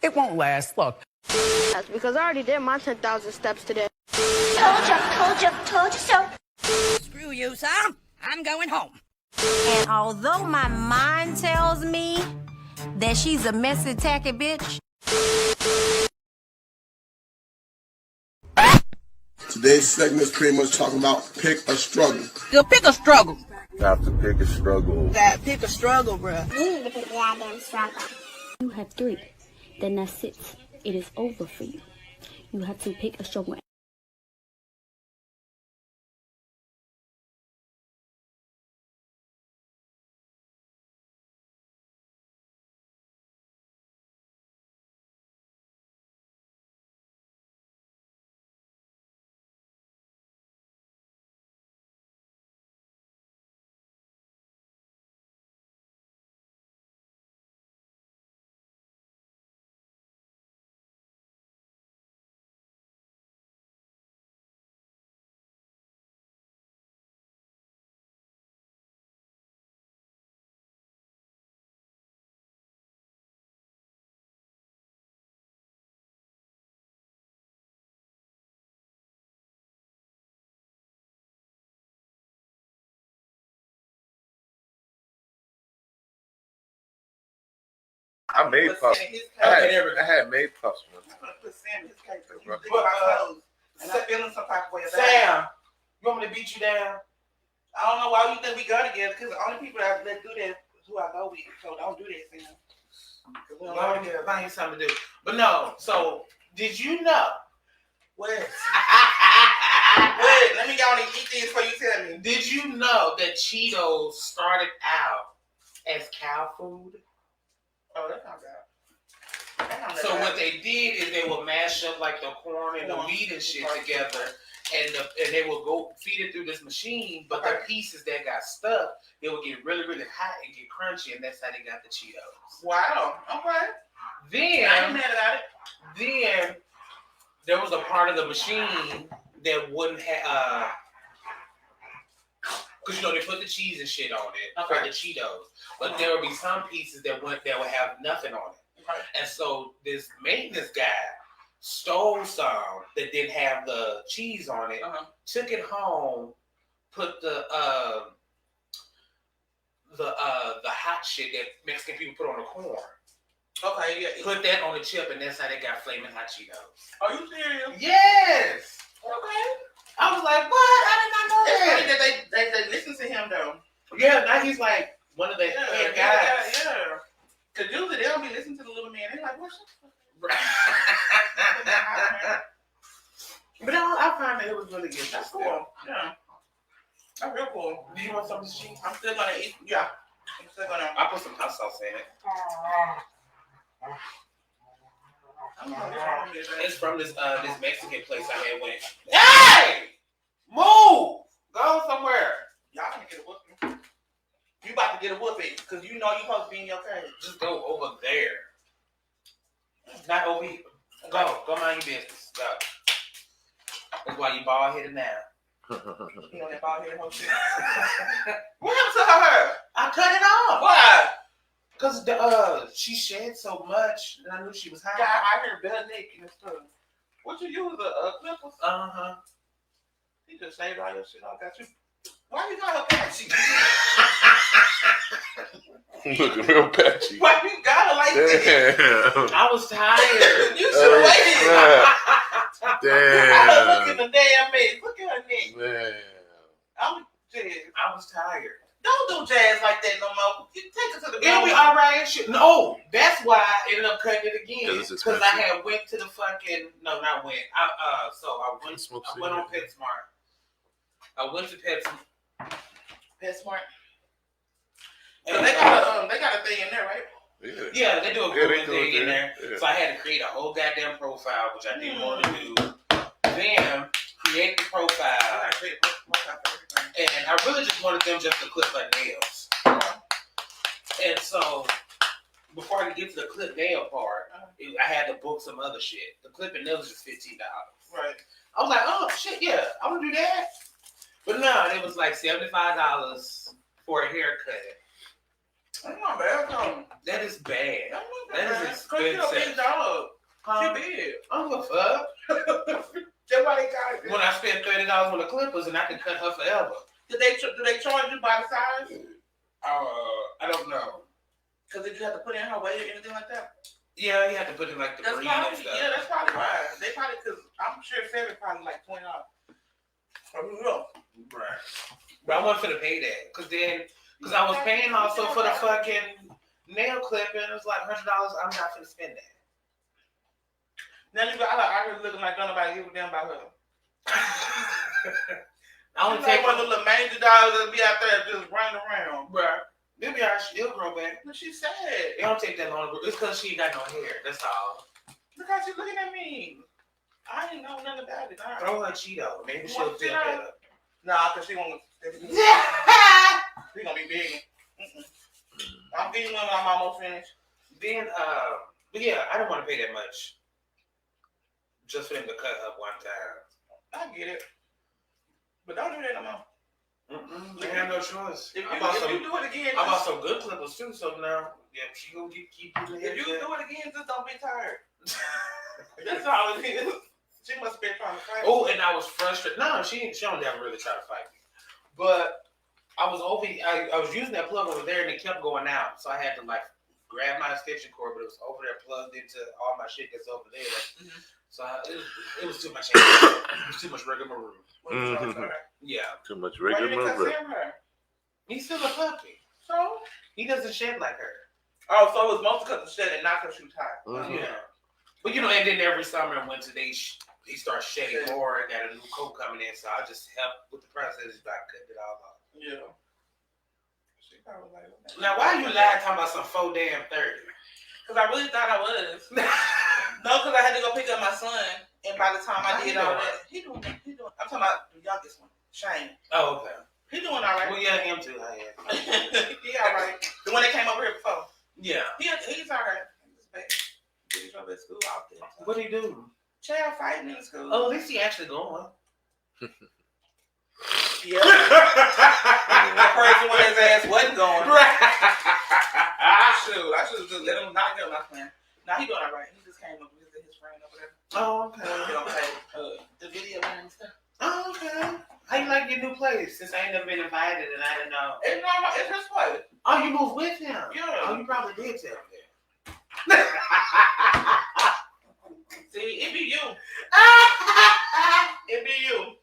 It won't last. Look. That's because I already did my 10,000 steps today. Told you so. Screw you, son. I'm going home. And although my mind tells me that she's a messy, tacky bitch. Today's segment is pretty much talking about pick a struggle. You'll pick a struggle. You have to pick a struggle. That pick a struggle, bruh. You need to pick the goddamn struggle. You have 3. Then that's it. It is over for you. You have to pick a struggle. I made puffs. I had made puffs. Put Sam in his case. Feeling some type of way. Sam, you want me to beat you down? I don't know why you think we go together, because the only people that do that is who I go with. So don't do that, Sam. We don't go together. Find you something to do. But no, so did you know? Wait, let me go on and eat these before you tell me. Did you know that Cheetos started out as cow food? Oh, that's not bad. So what they did is they would mash up like the corn and the meat and shit together, and they would go feed it through this machine. But the pieces that got stuck, they would get really, really hot and get crunchy, and that's how they got the Cheetos. Wow. Okay. Then I ain't mad about it. Then there was a part of the machine that wouldn't have, because they put the cheese and shit on it for the Cheetos, but there would be some pieces that would have nothing on it. And so this maintenance guy stole some that didn't have the cheese on it, took it home, put the hot shit that Mexican people put on the corn. Okay, yeah. Put that on the chip, and that's how they got flaming hot Cheetos. Are you serious? Yes. Okay. I was like, what? I did not know that. It's funny that they listen to him though. Yeah, now he's like one of the head guys. Yeah. Cause usually they don't be listening to the little man. They're like, what's But I found that it was really good. That's cool. Yeah. That's real cool. Do you want some of this cheese? I'm still gonna eat. Yeah. I'm still gonna. I put some hot sauce in it. It's from this Mexican place I had went. Hey! Move! Go somewhere. Y'all gonna get a whooping. You about to get a whooping because you know you're supposed to be in your cage. Just go over there. Not over here. Go mind your business. Go. That's why you bald headed now. You know that bald headed whole shit. What happened to her? I cut it off. Why? Because she shed so much that I knew she was high. Yeah, I heard bare naked and stuff. What you use, clippers? Uh-huh. He just shaved all your shit off. Got you. Why you got her patchy? Looking real patchy. Why you got her like that? I was tired. You should have waited. Damn. Look at the damn man. Look at her neck. Man. I was tired. Don't do jazz like that no more. You take it to the It'll be all right. No, that's why I ended up cutting it again. Because I had went to the fucking I went on PetSmart. I went to PetSmart. And they got a thing in there, right? Yeah, they do a good thing in there. Yeah. So I had to create a whole goddamn profile, which I didn't want to do. Then create the profile. And I really just wanted them just to clip my nails. And so before I could get to the clip nail part, I had to book some other shit. The clipping nails was just $15. Right. I was like, oh shit, yeah, I want to do that. But no, it was like $75 for a haircut. That's not bad, though. That is bad. That is Cause she a big expensive. dog. Huh? She big. I don't give a fuck. That's why they got it. When I spend $30 on the clippers and I can cut her forever. Do they charge you by the size? I don't know. Cause did you have to put in her weight or anything like that? Yeah, you have to put in like the That's breed and probably, stuff. yeah, that's probably why. They probably, cause I'm sure Sarah probably like $20. I don't know. Right. But I wasn't finna pay that. Cause I was paying also for the fucking nail clipping. It was like $100. I'm not finna spend that. Now you got her looking like nobody give a damn about her. I only She's take like one of the little mangy dogs that be out there just running around. Bruh. They'll be alright, she'll grow back. But she said. It don't take that long to grow. It's cause she ain't got no hair. That's all. Look how she's looking at me. I didn't know nothing about it. Throw her a Cheeto. Maybe You she'll want feel Cheeto? better. Nah, cause she won't. She gonna be big. I'm getting one when I'm almost finished. Then, but yeah, I don't want to pay that much. Just for them to cut up one time. I get it. But don't do that no more. They have no choice. If I bought you do it again, I bought some good clippers too, so now, yeah, she gonna keep doing if you it. do it again, just don't be tired. That's all it is. She must have been trying to fight. Oh, and I was frustrated. No, she don't ever really try to fight me. But I was I was using that plug over there and it kept going out. So I had to like grab my extension cord, but it was over there plugged into all my shit that's over there. Mm-hmm. So it was too much. It was too much rigmarole. Yeah. Too much Why you didn't rigmarole. consider her? He's still a puppy. So? He doesn't shed like her. Oh, so it was mostly because of shed and not because she was tired. Yeah. But you know, and then every summer and winter they start shedding more and got a new coat coming in, so I just help with the process by cutting it all off. Yeah. She probably like, Now, why you lying talking about some 4 damn 30? because I really thought I was. No, because I had to go pick up my son, and by the time I did all that, he doing. I'm talking about the youngest one, Shane. Oh, okay. He doing all right. Well, yeah, him too. He all right. The one that came over here before. Yeah. He's all right. He's baby. He's over at school out there. What do you do? Child fighting in school. Oh, at least he actually going. Yeah. The person when his ass wasn't going. Shoot, I should have just let him not get my plan. Now he doing all right. He just came up with his friend over there. Oh, okay. He don't pay the video and stuff. Oh, okay. How you like your new place? Since I ain't never been invited and I didn't know. It's not. It's his place. Oh, you moved with him? Yeah. Oh, you probably did tell him that. See, it be you. It be you.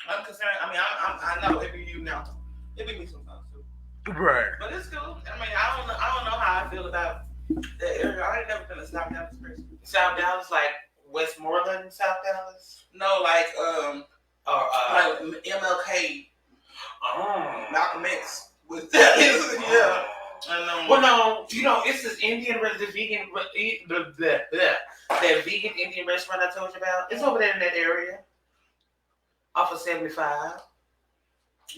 I'm concerned. I mean, I know it be you now. It be me sometimes too. Right. But it's cool. I mean, I don't know how I feel about that area. I ain't never been to South Dallas person. South Dallas, like Westmoreland, South Dallas? No, like Or like MLK, oh. Malcolm X was yeah. Well, no, you know, it's this Indian, the vegan, that vegan Indian restaurant I told you about. It's over there in that area, off of 75.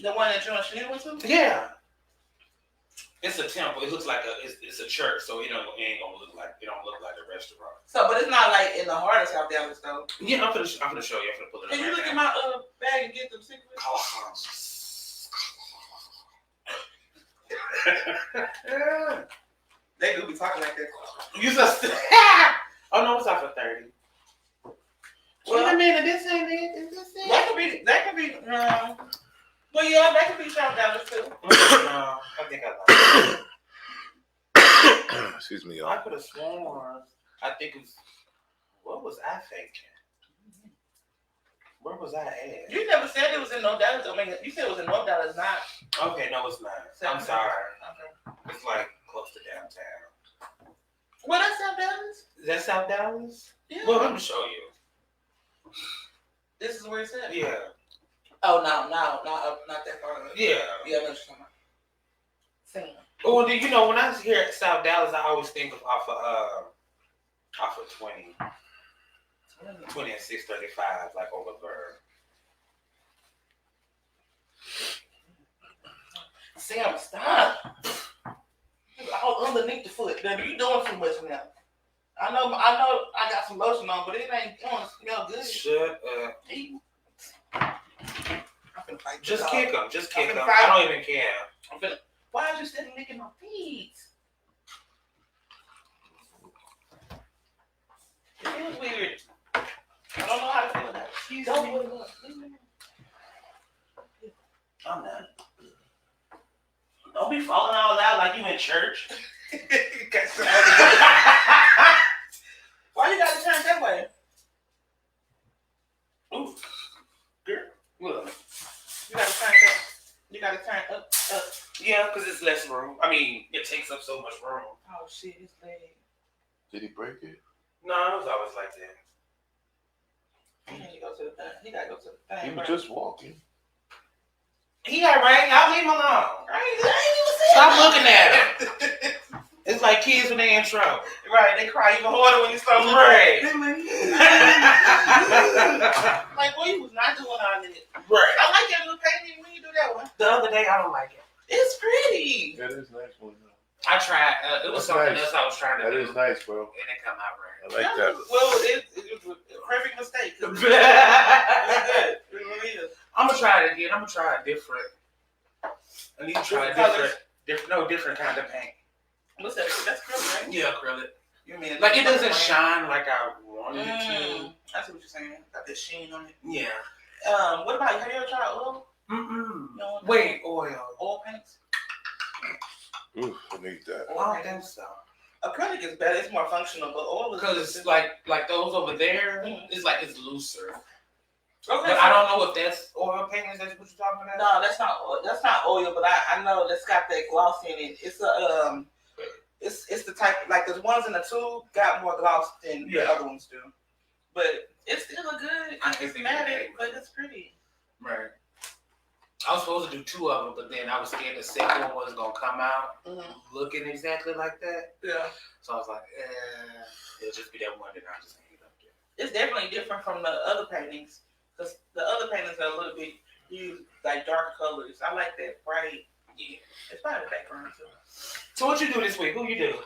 The one that you and Shady went to? Yeah, it's a temple. It looks like it's a church, so it ain't gonna look like a restaurant. So, but it's not like in the heart of South Dallas though. Yeah, I'm gonna show you. I'm gonna pull it up. Can you right look now. at my bag and get them cigarettes? They do be talking like that. You just oh no, it's off of 30. Well, wait a minute, this ain't it. Is this it? That could be. Well, yeah, that could be South Dallas too. No, I think I lied. Excuse me, I y'all. could have sworn. I think it was. What was I thinking? Where was I at? You never said it was in North Dallas. I mean, you said it was in North Dallas, not. Okay, no, it's not. I'm sorry. Okay. It's like close to downtown. Well, that's South Dallas. Is that South Dallas? Yeah. Well, let me show you. This is where it's at. Yeah. Oh no, not that far away. Yeah. Yeah, I know what you're talking about. Sam. Well, you know, when I hear South Dallas, I always think of off of 20 and 635, like over there. Sam, stop. All underneath the foot. Now, you doing too much now. I know I got some lotion on, but it ain't going to smell good. Shut up. I'm finna fight Just this kick dog. him. Just kick him. finna I fight don't even care. Why is you sitting licking my feet? feels weird. I don't know how to feel about it. Don't put it up. I'm done. Don't be falling all loud like you in church. Why you got to turn that way? Ooh, girl, look. You got to turn that. You got to turn up. Yeah, because it's less room. I mean, it takes up so much room. Oh shit, his leg. Did he break it? No, it was always like that. He gotta go to the thing. He gotta go to the thing. He was just walking. He got rain. I'll leave him alone. I ain't even saying Stop looking at him. It's like kids when they in trouble. Right, they cry even harder when you start looking. Right. Like, boy, you was not doing all this. Right. I like that little painting when you do that one. The other day, I don't like it. It's pretty. That is nice one. I tried. It was That's something nice. else I was trying to That do. is nice, bro. And it come out right. I like that. Well, it was a perfect mistake. It's good. It really is. I'm gonna try it again. I'm gonna try a different. I need to try a different kind of paint. What's that? That's acrylic, right? Yeah, acrylic. You mean Like it doesn't shine like I wanted it to. I see what you're saying. Got that sheen on it. Yeah. What about you? Have you ever tried oil? No, Wait, oil. Oil paints? Ooh, I need that. I don't think so. Acrylic is better. It's more functional, but oil is Because like those over there, it's like it's looser. Okay, But I don't know if that's oil paint. Is that what you're talking about? No, that's not oil. That's not oil. But I know that's got that gloss in it. It's a it's the type like the ones in the tube got more gloss than the other ones do. But it's still a good. It's matte, but it's pretty. Right. I was supposed to do 2 of them, but then I was scared the second one wasn't gonna come out looking exactly like that. Yeah. So I was like, it'll just be that one that I just hang it up there. It's definitely different from the other paintings because the other paintings are a little bit use like dark colors. I like that bright. Yeah. It's probably the background too. So what you do this week? Who you do?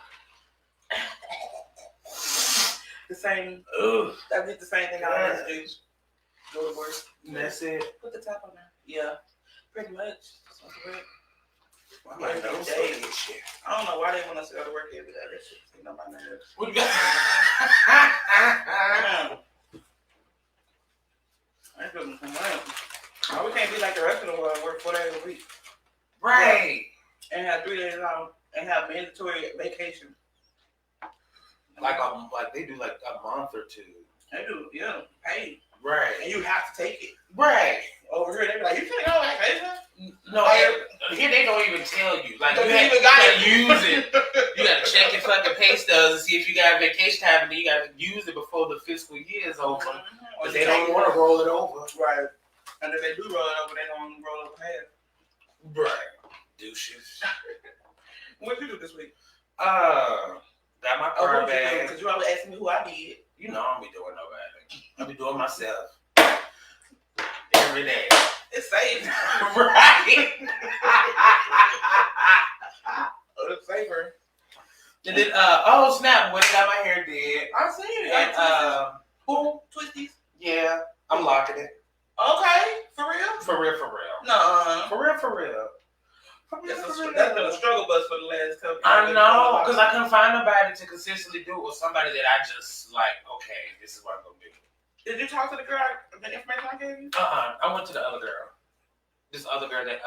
The same. Ugh. I did the same thing I always do. Go to work. That's it. Put the top on there. Yeah. Pretty much. I might know some of this shit. I don't know why they want us to go to work every day. That shit taking up my nerves. What you got? I couldn't complain. Oh, we can't be like the rest of the world and work 4 days a week. Right. And have 3 days off and have mandatory vacation. Like they do like a month or 2. They do, yeah, paid. Right. And you have to take it. Right. Over here, they be like, you can't go on vacation? No, here they don't even tell you. Like you even gotta use it. You gotta check your fucking pay stubs and see if you got vacation time, and then you gotta use it before the fiscal year is over. But they don't want to roll it over. Right. And if they do roll it over, they don't roll over half. Right. Douches. What did you do this week? Got my car back. Because you always asking me who I did. You know I don't be doing nobody. I be doing myself. Every day. It's safe. Right. It's safer. And then, oh snap, when I got my hair did. I see it. And, who? Twisties? yeah, I'm locking it. Okay. For real? For real, for real. No. For real, for real. That's been a struggle bus for the last couple of I know, because I couldn't find nobody to consistently do it with somebody that I just like, okay, this is what I'm going to do. Did you talk to the girl, the information I gave you? I went to the other girl. This other girl that,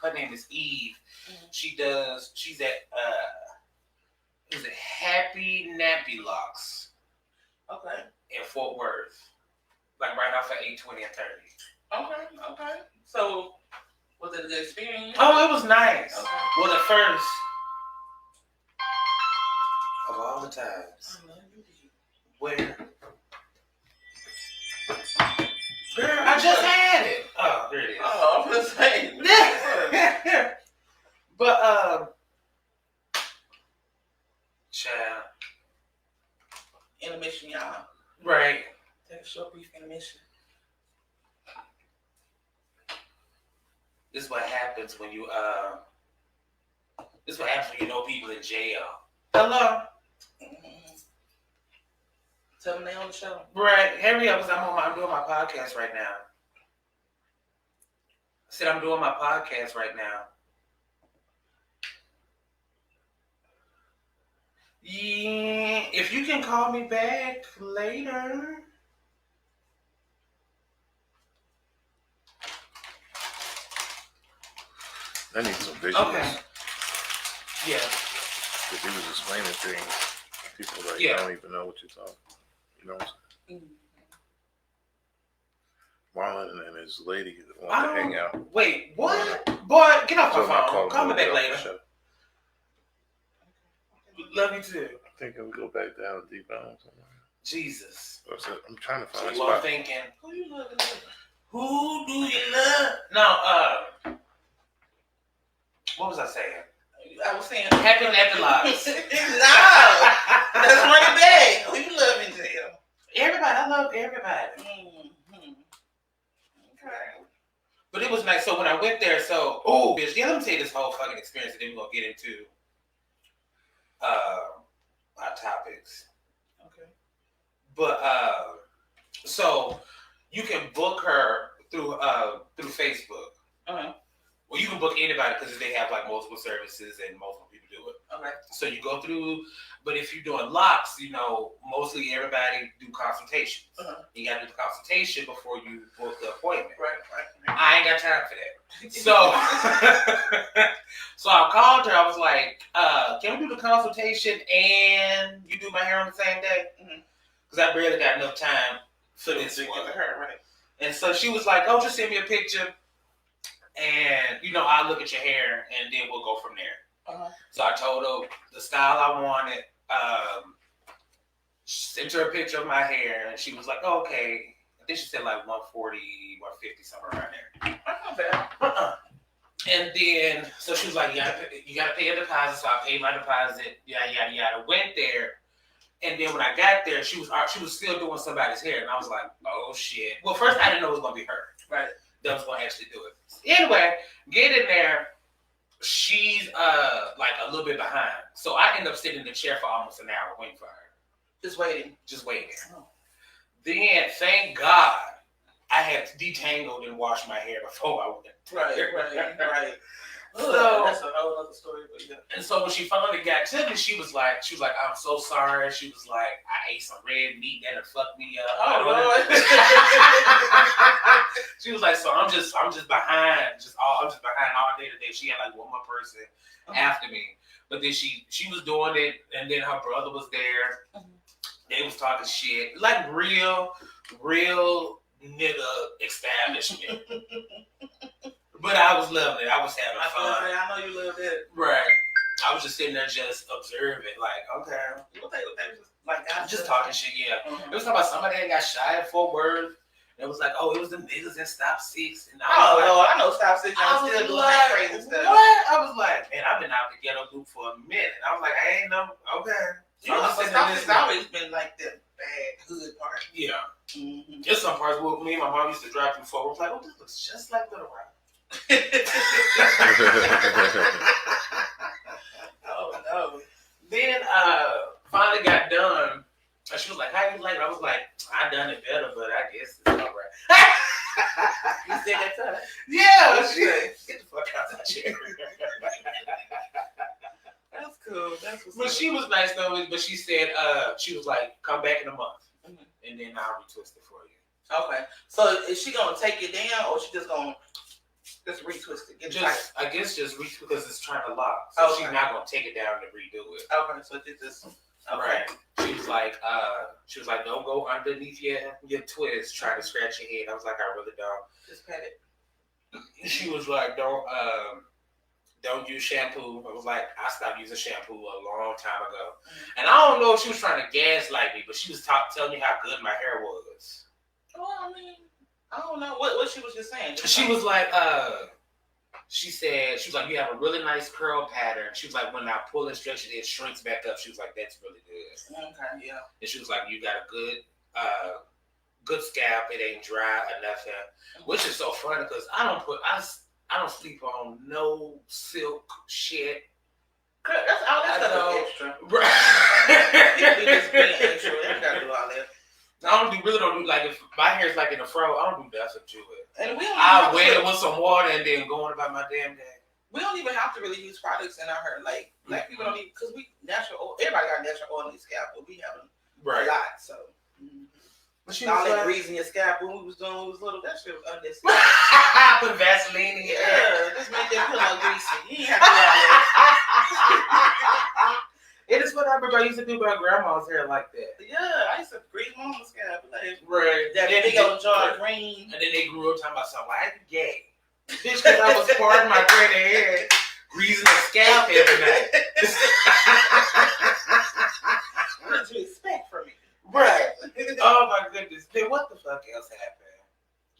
her name is Eve. She's at, is it Happy Nappy Locks? Okay. In Fort Worth. Like right off of 820 and 30. Okay. So, was it a good experience? Oh, it was nice. Okay. Well, the first of all the times. Where? Girl, I just had it. Oh, there it is. Oh, I'm just saying. But, child. Intermission, y'all. Right. Take a short, brief intermission. This is what happens when you, this is what happens when you know people in jail. Hello. Tell them they on the show. Right. Hurry up, because I'm doing my podcast right now. I said I'm doing my podcast right now. Yeah, if you can call me back later. I need some visuals. Okay. Yeah. Because he was explaining things. People like, Yeah. I don't even know what you're talking about. You know what I'm saying? Marlon and his lady want to hang out. Wait, what? Boy, get off my So phone. Call me back later. Show. Love you too. I think I'll go back down deep down somewhere. Jesus. I'm trying to find a So I'm spot. thinking, who you loving? Who do you love? No, what was I saying? I was saying Happy Nappy Lives. No, that's running back. Who you loving, Jill? Everybody, I love everybody. Mm-hmm. Okay. But it was nice. So when I went there, bitch, yeah, let me tell you this whole fucking experience, and then we're gonna get into our topics. Okay. But so you can book her through Facebook. Uh-huh. Well, you can book anybody because they have like multiple services and multiple people do it. Okay. So you go through, but if you're doing locks, mostly everybody do consultations. Uh-huh. You got to do the consultation before you book the appointment. Right. I ain't got time for that. So, so I called her. I was like, "Can we do the consultation and you do my hair on the same day?" Because I barely got enough time for this one. Right. And so she was like, "Oh, just send me a picture, and I'll look at your hair, and then we'll go from there." Uh-huh. So I told her the style I wanted. Sent her a picture of my hair, and she was like, oh, "Okay." I think she said like 140, 150, somewhere around there. Not bad. And then, so she was like, you gotta pay a deposit. So I paid my deposit. Yada yada yada. Went there, and then when I got there, she was still doing somebody's hair, and I was like, oh shit. Well, first I didn't know it was gonna be her. Right. That was gonna actually do it. Anyway, get in there. She's like a little bit behind, so I ended up sitting in the chair for almost an hour waiting for her. Just waiting. Oh. Then, thank God, I had detangled and washed my hair before I went. Right. So that's a whole other story, but yeah. And so when she finally got to me, she was like, "I'm so sorry." She was like, "I ate some red meat and it fucked me up." Oh Lord. She was like, "So I'm just behind, I'm just behind all day today." She had like one more person after me, but then she was doing it, and then her brother was there. They was talking shit, like real nigga establishment. But I was loving it. I was having fun. I know you loved it. Right. I was just sitting there just observing, like, okay. What they was like, I'm just talking shit, yeah. It was talking about somebody that got shot at Fort Worth. It was like, oh, it was the niggas in Stop 6. And I know Stop 6. I'm still doing that crazy stuff. What? I was like, man, I've been out the ghetto loop for a minute. I was like, I ain't know. Okay. You know, Stop 6 always been like the bad hood part. Yeah. Mm-hmm. Just some parts where me and my mom used to drive through Fort Worth. Like, oh, this looks just like Little Rock. Oh no. Then finally got done. And she was like, "How you like it?" I was like, "I done it better, but I guess it's all right." You said that to her? Yeah. She get the fuck out of that chair. That's cool. That's what's But she was nice though. But she said, she was like, "Come back in a month, and then I'll retwist it for you." Okay. So is she gonna take it down, or she just gonna retwist it? I guess just retwist because it's trying to lock. So she's not gonna take it down and redo it. Okay. So just right. She was like, "Don't go underneath your twist, trying to scratch your head." I was like, "I really don't." Just pat it. She was like, "Don't use shampoo." I was like, "I stopped using shampoo a long time ago." And I don't know if she was trying to gaslight me, but she was telling me how good my hair was. Well, I mean, I don't know what she was just saying. She was like, she was like, "You have a really nice curl pattern." She was like, "When I pull and stretch it, it shrinks back up." She was like, "That's really good." Okay, yeah. And she was like, "You got a good scalp. It ain't dry or nothing," which is so funny because I don't sleep on no silk shit. That's all that stuff extra. Right. You just being extra. You gotta do all that. I really don't do, like, if my hair's like in a fro, I don't do nothing to it. And I wet it with some water and then going about my damn day. We don't even have to really use products in our hair. Like black people don't even because we natural oil. Everybody got natural oil in their scalp, but we have a lot. So all that grease in your scalp when we was little, that shit was unnecessary. Put Vaseline in your hair. Just make that pillow greasy. You ain't have to do all that. It is what I remember I used to do with my grandma's hair like that. Yeah, I used to grease my mama's scalp. Like, Right. That big old jar of green. And then they grew up talking about something. Why are you gay? Bitch, because I was parting my gray hair, greasing the scalp every night. What did you expect from me? Right. Oh my goodness. Then what the fuck else happened?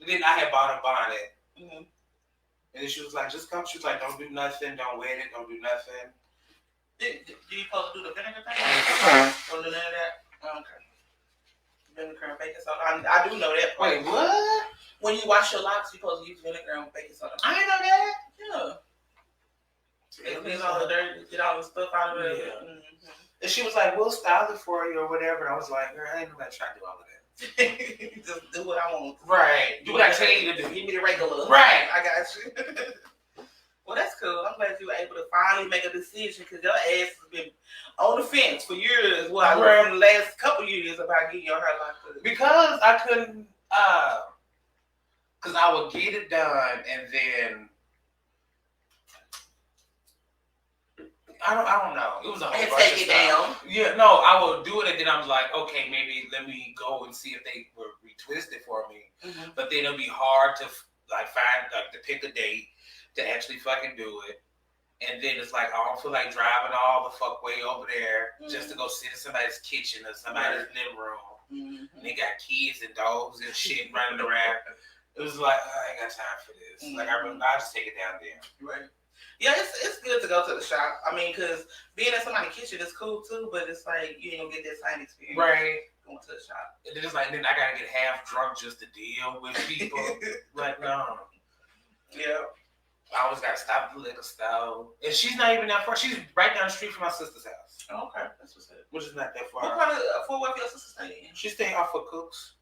And then I had bought a bonnet. Mm-hmm. And then she was like, just come. She was like, don't do nothing. Don't wet it. Don't do nothing. Do you supposed to do the vinegar thing? Don't do none of that? Oh, okay. Vinegar and baking soda. I do know that part. Wait, what? When you wash your locks, you're supposed to use vinegar and baking soda. I didn't know that. Yeah. It cleans all the dirt, get all the stuff out of it. Yeah. Mm-hmm. And she was like, we'll style it for you or whatever. And I was like, girl, I ain't gonna try to do all of that. Just do what I want. Right. Do what I tell you to do. Give me the regular. Right. I got you. Well, that's cool. I'm glad you were able to finally make a decision because your ass has been on the fence for years. Well, Right. for the last couple years about getting your hair locked up. Because I couldn't, because I would get it done and then, I don't know. It was a whole And bunch take of it stuff. down. Yeah, no, I would do it and then I was like, okay, maybe let me go and see if they were retwisted for me. Mm-hmm. But then it'll be hard to to pick a date to actually fucking do it. And then it's like, I don't feel like driving all the fuck way over there just to go sit in somebody's kitchen or somebody's living room. Mm-hmm. And they got kids and dogs and shit running around. It was like, I ain't got time for this. Mm-hmm. Like, I'll just take it down there. Right. Yeah, it's good to go to the shop. I mean, because being in somebody's kitchen is cool too, but it's like you ain't gonna get that same experience. Right. Going to the shop. And then it's like, then I gotta get half drunk just to deal with people. Like, no. Yeah. I always gotta stop at the liquor store. And she's not even that far. She's right down the street from my sister's house. Oh, okay. That's what's up. Which is not that far. What part of Fort Worth your sister stay in? She's staying off of Cooks.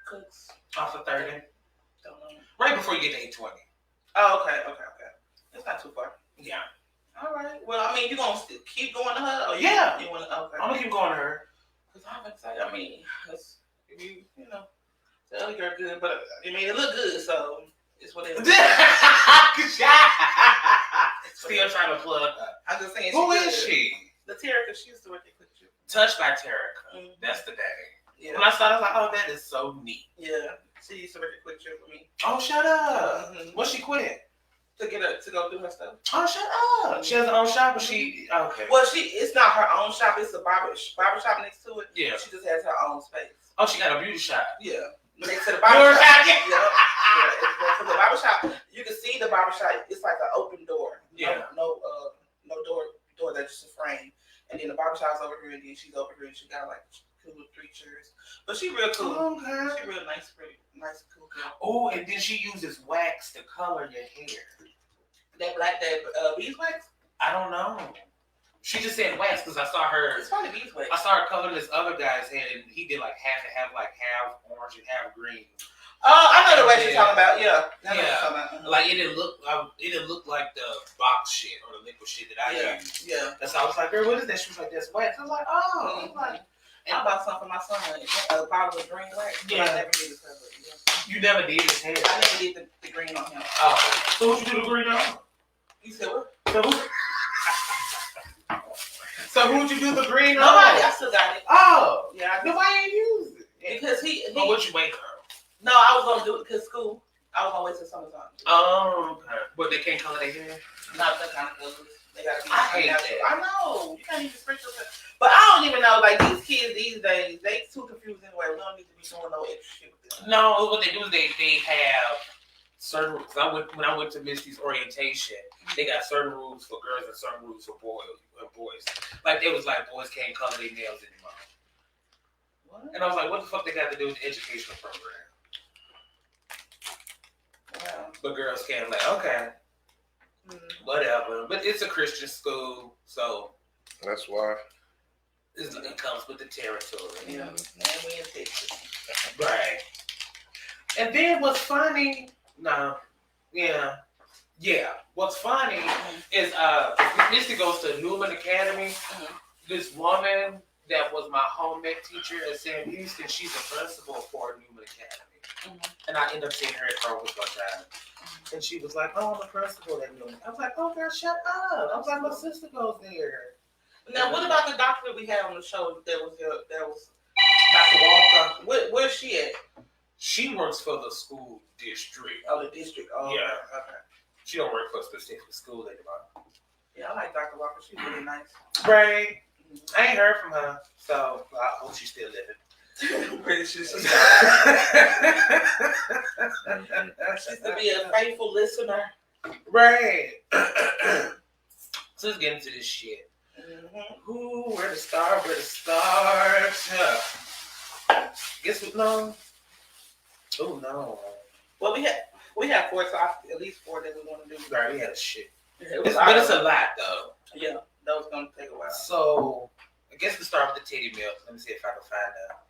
Cooks. Off of 30. Don't know. Right before you get to 820. Oh, okay. It's not too far. Yeah. All right. Well, I mean, you gonna still keep going to her? Or Yeah. You want to? Okay. I'm gonna keep going to her. Cause I'm excited. I mean, if you know, the other girl good, but I mean, it look good, so it's what it is. Still trying to plug her. I'm just saying. Who is she? The Terica. She used to work at Quick Trip. Touched by Terica. Mm-hmm. That's the day. Yeah. When I started, I was like, oh, that is so neat. Yeah. She used to work at Quick Trip with me. Oh, shut up. Mm-hmm. What she quit? To go do her stuff. Oh, shut up. She has her own shop, but she okay. Well, it's not her own shop. It's a barber shop next to it. Yeah. She just has her own space. Oh, she got a beauty shop. Yeah. Next to the barber shop. Yeah. Yeah. So the barber shop, you can see the barber shop. It's like an open door. Yeah. No door that's just a frame. And then the barber shop's over here, and then she's over here, and she got like 2 or 3 chairs. But she real cool. Okay. She real nice, pretty, nice, cool girl. Oh, and then she uses wax to color your hair. That beeswax? I don't know. She just said wax because I saw her. It's probably beeswax. I saw her coloring this other guy's hair, and he did like half and half, like half orange and half green. Oh, I know the way you're talking about. Yeah. I know what you're Yeah. talking about. Like it didn't look like the box shit or the liquid shit that I use. Yeah. That's how I was like, girl, what is that? She was like, that's wax. I was like, oh. Mm-hmm. I bought some for my son. A bottle of green wax. Yeah. I never did this. You never did his hair. I never did the green on him. Oh. So what you do the green on? You said what? So who'd you do the green on? Nobody. I still got it. Oh. Yeah. Then why ain't use it? Because he Oh, what you wait, girl? No, I was gonna do it because school. I was gonna wait till summertime. Oh, okay. But they can't color their hair? Not that kind of colors. They gotta be. I hate that. I know. You can't even sprinkle it. But I don't even know. Like these kids these days, they too confused anyway. We don't need to be doing no extra shit with them. No, what they do is they have certain rules. When I went to Misty's orientation, they got certain rules for girls and certain rules for boys. Like they was like boys can't color their nails anymore. What? And I was like, what the fuck they got to do with the educational program? Wow. But girls can't. Like, okay, whatever. But it's a Christian school, so That's why. it comes with the territory. Yeah. And we in Texas. Right. And then what's funny? No. Yeah. Yeah. What's funny is Misty goes to Newman Academy. This woman that was my home ec teacher at Sam Houston, she's the principal for Newman Academy. And I ended up seeing her at Carver's one time. And she was like, "Oh, I'm the principal at Newman." I was like, "Oh, girl, shut up." I was like, "My sister goes there." Now, what about the doctor we had on the show that was Dr. Walker? Where's she at? She works for the school district. Oh, the district. Oh, yeah. Okay. She don't work for a specific school anymore. Yeah, I like Dr. Walker. She's really nice. Right. I ain't heard from her, so I hope she's still living. She's to be a faithful listener. Right. So let's get into this shit. Ooh, where to start? Guess what? No. Oh no. Well, we had 4 topics, at least 4 that we want to do. Right, we had shit. But it's a lot though. Yeah, that was gonna take a while. So I guess we start with the titty milk. Let me see if I can find out.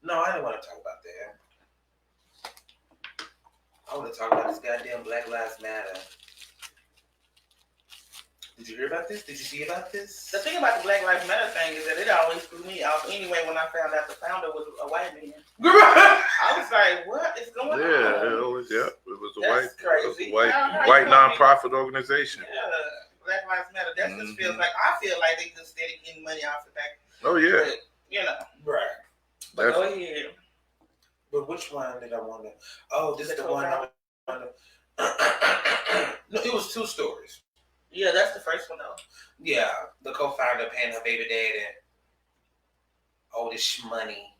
No, I didn't want to talk about that. I want to talk about this goddamn Black Lives Matter. Did you hear about this? Did you see about this? The thing about the Black Lives Matter thing is that it always threw me off anyway when I found out the founder was a white man. I was like, what is going on? It was That's crazy. white nonprofit organization. Yeah, Black Lives Matter. That just feels like, I feel like they just steady getting money off the back. Oh, yeah. But, you know. Right. But go ahead. But which one did I want to? Oh, this is the one I wanted. No, it was 2 stories. Yeah, that's the first one though. Yeah, the co-founder paying her baby daddy all this money.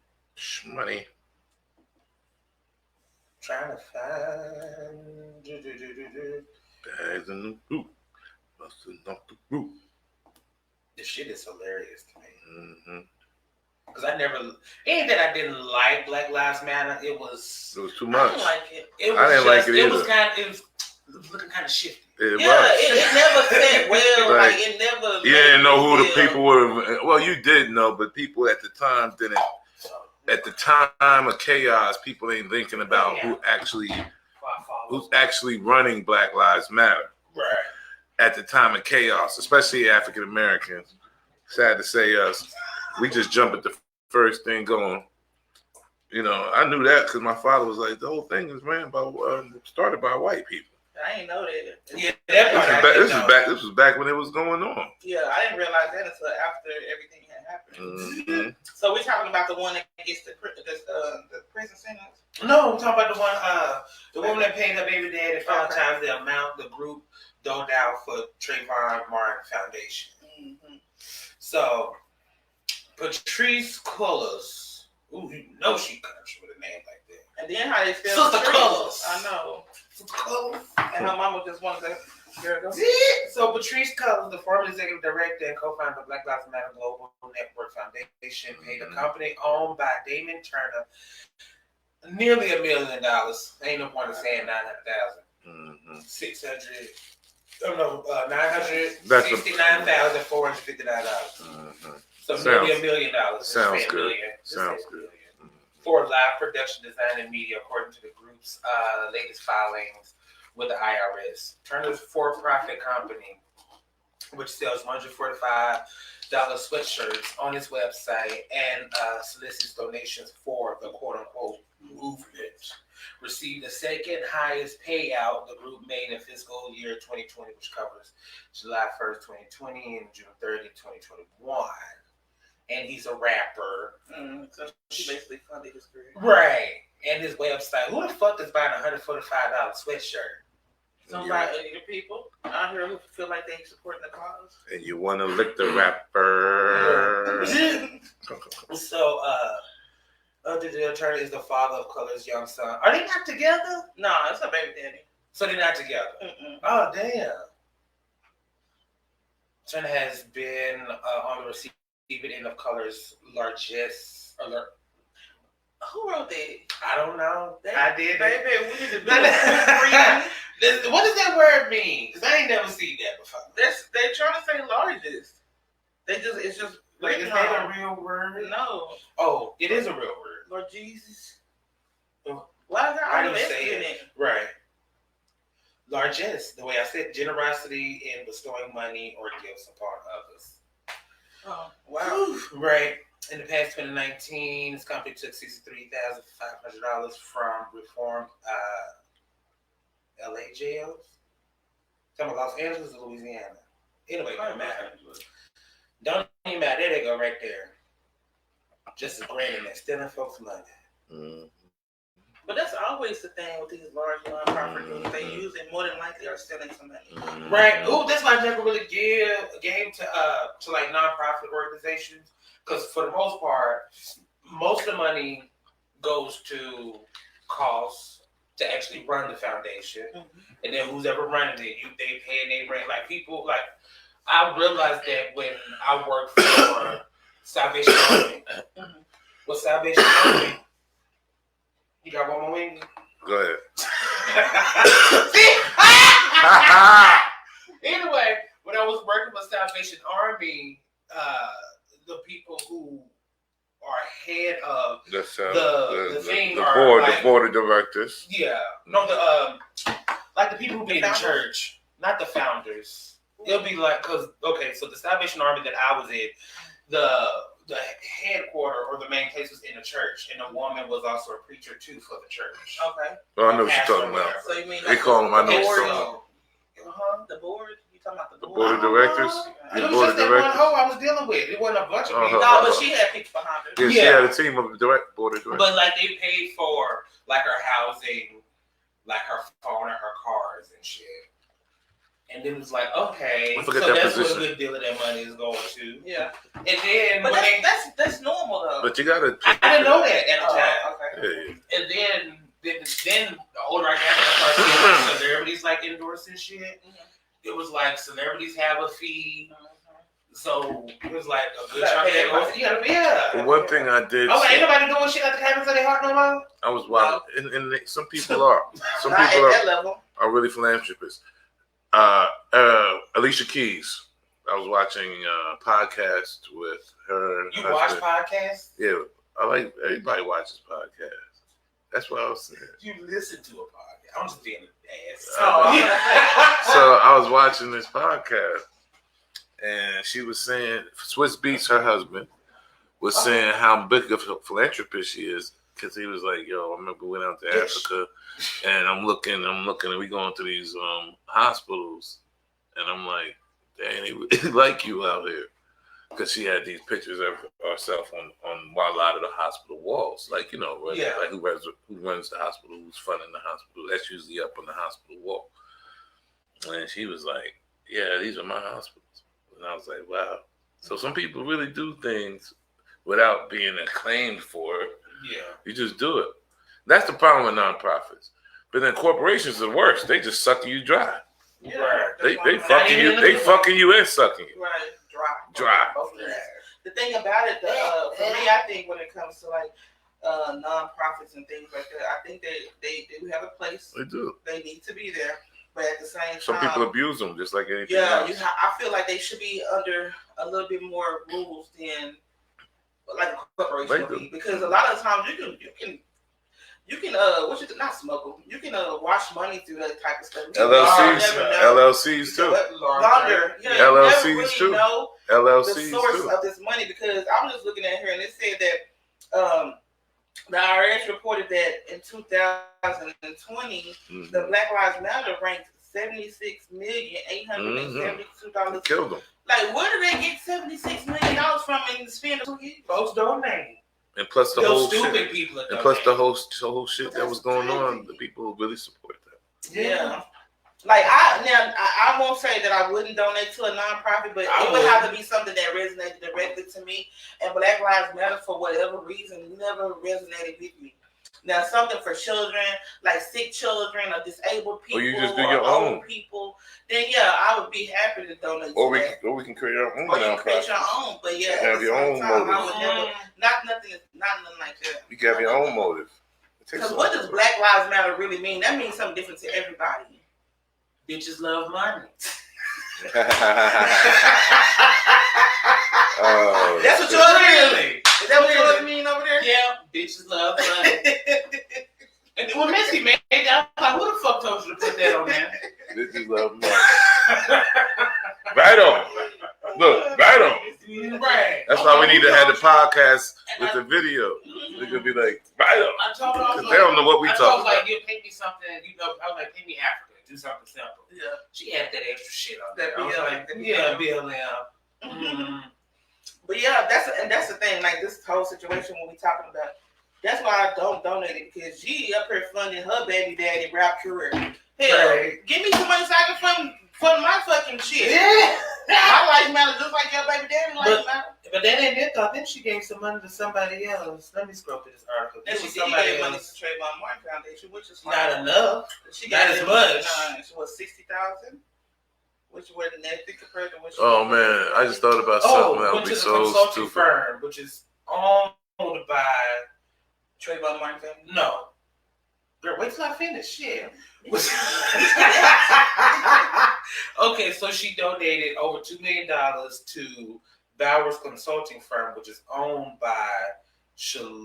Trying to find. Bags in the boot. Busting off the roof. This shit is hilarious to me. Because I never. Ain't that I didn't like Black Lives Matter. It was too much. I didn't like it. I didn't like it either. It was looking kind of shifty. It never fit well. Like it never. You didn't know who the people were. Well, you did know, but people at the time didn't. At the time of chaos, people ain't thinking about who's actually running Black Lives Matter. Right. At the time of chaos, especially African Americans. Sad to say, us. We just jump at the first thing going. You know, I knew that because my father was like, the whole thing is ran by started by white people. I didn't know that. Yeah, this was back when it was going on. Yeah, I didn't realize that until after everything had happened. So we're talking about the one that gets the prison sentence? No, we're talking about the one, the woman that paid her baby daddy 5 times the amount the group doled out for Trayvon Martin Foundation. So, Patrice Cullors, ooh, you know she country with a name like that. And then how they spell Sister Cullors. I know. Sister Cullors. And her mama just wanted to. So Patrice Cullors, the former executive director and co-founder of Black Lives Matter Global Network Foundation, paid a company owned by Damon Turner nearly $1 million. Ain't no point in saying 900,000. 969,459. So nearly $1 million. Sounds good. Sounds good. For live production, design, and media, according to the group's latest filings with the IRS. Turner's for-profit company, which sells $145 sweatshirts on its website and solicits donations for the quote-unquote movement, received the second highest payout the group made in fiscal year 2020, which covers July 1st, 2020 and June 30th, 2021. And he's a rapper. So she basically funded his career. Right. And his website. Who the fuck is buying a $145 sweatshirt? Somebody, your people out here who feel like they supporting the cause. And you want to lick the rapper. So, the attorney is the father of Color's young son. Are they not together? No, it's a baby daddy. So they're not together? Oh, damn. Turner has been on the receiving end of Color's largesse alert. Who wrote that? I don't know. I did. Baby, we need to do what does that word mean? Because I ain't never seen that before. They're trying to say largest. It's just like, is that a real word? No. Oh, it is a real word. Lord Jesus. Why is that how do you say it? Right. Largesse, the way I said, generosity in bestowing money or gifts upon others. Oh, wow. Right. In the past 2019, this company took $63,500 from reformed LA jails. Talking about Los Angeles or Louisiana. Anyway, don't matter. Don't even matter. There they go, right there. Just a grand in there, stealing folks' money. Mm. But that's always the thing with these large nonprofit groups. They use it more than likely are stealing some money. Right. Ooh, that's why I never really gave to like nonprofit organizations, because for the most part, most of the money goes to costs to actually run the foundation, and then who's ever running it, they pay and they rent. Like people, like I realized that when I worked for Salvation Army. What's Salvation Army? You got one more wing? Go ahead. Anyway, when I was working with Salvation Army, the people who are head of the board, like, the board of directors. Yeah, no, like the people who be in the church, not the founders. It'll be like, so the Salvation Army that I was in, the headquarter or the main place was in the church, and the woman was also a preacher too for the church. Okay. Well, I know what you're talking about. So you mean They call them, I know what you're talking about. The board? You talking about the board? The board of directors? It was just that one hoe I was dealing with. It wasn't a bunch of people. No, but she had people behind her. Yeah, she had a team of board of directors. But like they paid for like her housing, like her phone and her cars and shit. And then it's like, okay, so that's what a good deal of that money is going to. Yeah. And then, but that's normal though. But you gotta. I didn't know that at the time. Okay. Yeah. And then the older I got, I started seeing celebrities like endorsing shit. It was like celebrities have a fee. So it was like a good chunk of that. Yeah. But one thing I did. Oh, ain't nobody doing shit at the cabins of their heart no more? I was wild. And some people are. Some Not people at that level. are really philanthropists. Alicia Keys. I was watching a podcast with her. You watch podcasts? Yeah, I like everybody watches podcasts. That's what I was saying. You listen to a podcast. I'm just being an ass. So I was watching this podcast, and she was saying Swiss Beats, her husband, was saying how big of a philanthropist she is. Because he was like, yo, I remember we went out to Africa, and I'm looking, and we going to these hospitals, and I'm like, dang, they like you out here. Because she had these pictures of herself on a lot of the hospital walls. Like, you know, like who runs the hospital, who's funding the hospital. That's usually up on the hospital wall. And she was like, yeah, these are my hospitals. And I was like, wow. So some people really do things without being acclaimed for it. Yeah. You just do it. That's the problem with nonprofits. But then corporations are worse. They just sucking you dry. Yeah. Right. They fucking you. They fucking you and sucking you. Right. Dry. The thing about it, for me, I think when it comes to like nonprofits and things like that, I think they do have a place. They do. They need to be there. But at the same time, some people abuse them just like anything else. I feel like they should be under a little bit more rules than like a corporation would be, because a lot of times you can not smuggle. You can wash money through that type of stuff. LLCs too. LLCs too. The source of this money, because I was just looking at here and it said that the IRS reported that in 2020 the Black Lives Matter ranked $76,872,000. Killed them. Like, where do they get $76 million from in the span of 2 years? Folks donate. And plus the whole shit. People and plus the whole shit that was going on, the people really support that. Yeah. Like I won't say that I wouldn't donate to a nonprofit, but it would have to be something that resonated directly to me. And Black Lives Matter, for whatever reason, never resonated with me. Now, something for children, like sick children or disabled people, or you just do your own people, then I would be happy to donate. Or we can create our own. Or you can create your own, but have your own motive. I would never, nothing like that. You can have your own motive. Because what does Black Lives Matter really mean? That means something different to everybody. Bitches love money. That's what yours really. Is that what yours mean over there? Yeah, bitches love money. And when Missy made that, I was like, who the fuck told you to put that on there? Bitches love money. Right on. Look, right on. Right. That's why we need to have the podcast with the video. We could be like, right on. I told her, I was Because they don't know what we I talking was like, about. you pay me something, I was like, pay me Africa, do something simple. Yeah. She had that extra shit on there. BLM. Mm-hmm. But yeah, that's the thing. Like this whole situation when we talking about, that's why I don't donate it because she up here funding her baby daddy rap career. Hell, give me some money so I can fund my fucking shit. Yeah. My life matters just like your baby daddy life matters. But that ain't it though. Then she gave some money to somebody else. Let me scroll through this article. Then she gave money to Trayvon Martin Foundation, which is not enough. She got as much. She was 60,000. Which were the next compared to which? Oh man, I just thought about something that would be so stupid. Firm, which is owned by Trayvon Martin family. No, girl, wait till I finish. Shit. Okay, so she donated over $2 million to Bowers Consulting Firm, which is owned by Shaloma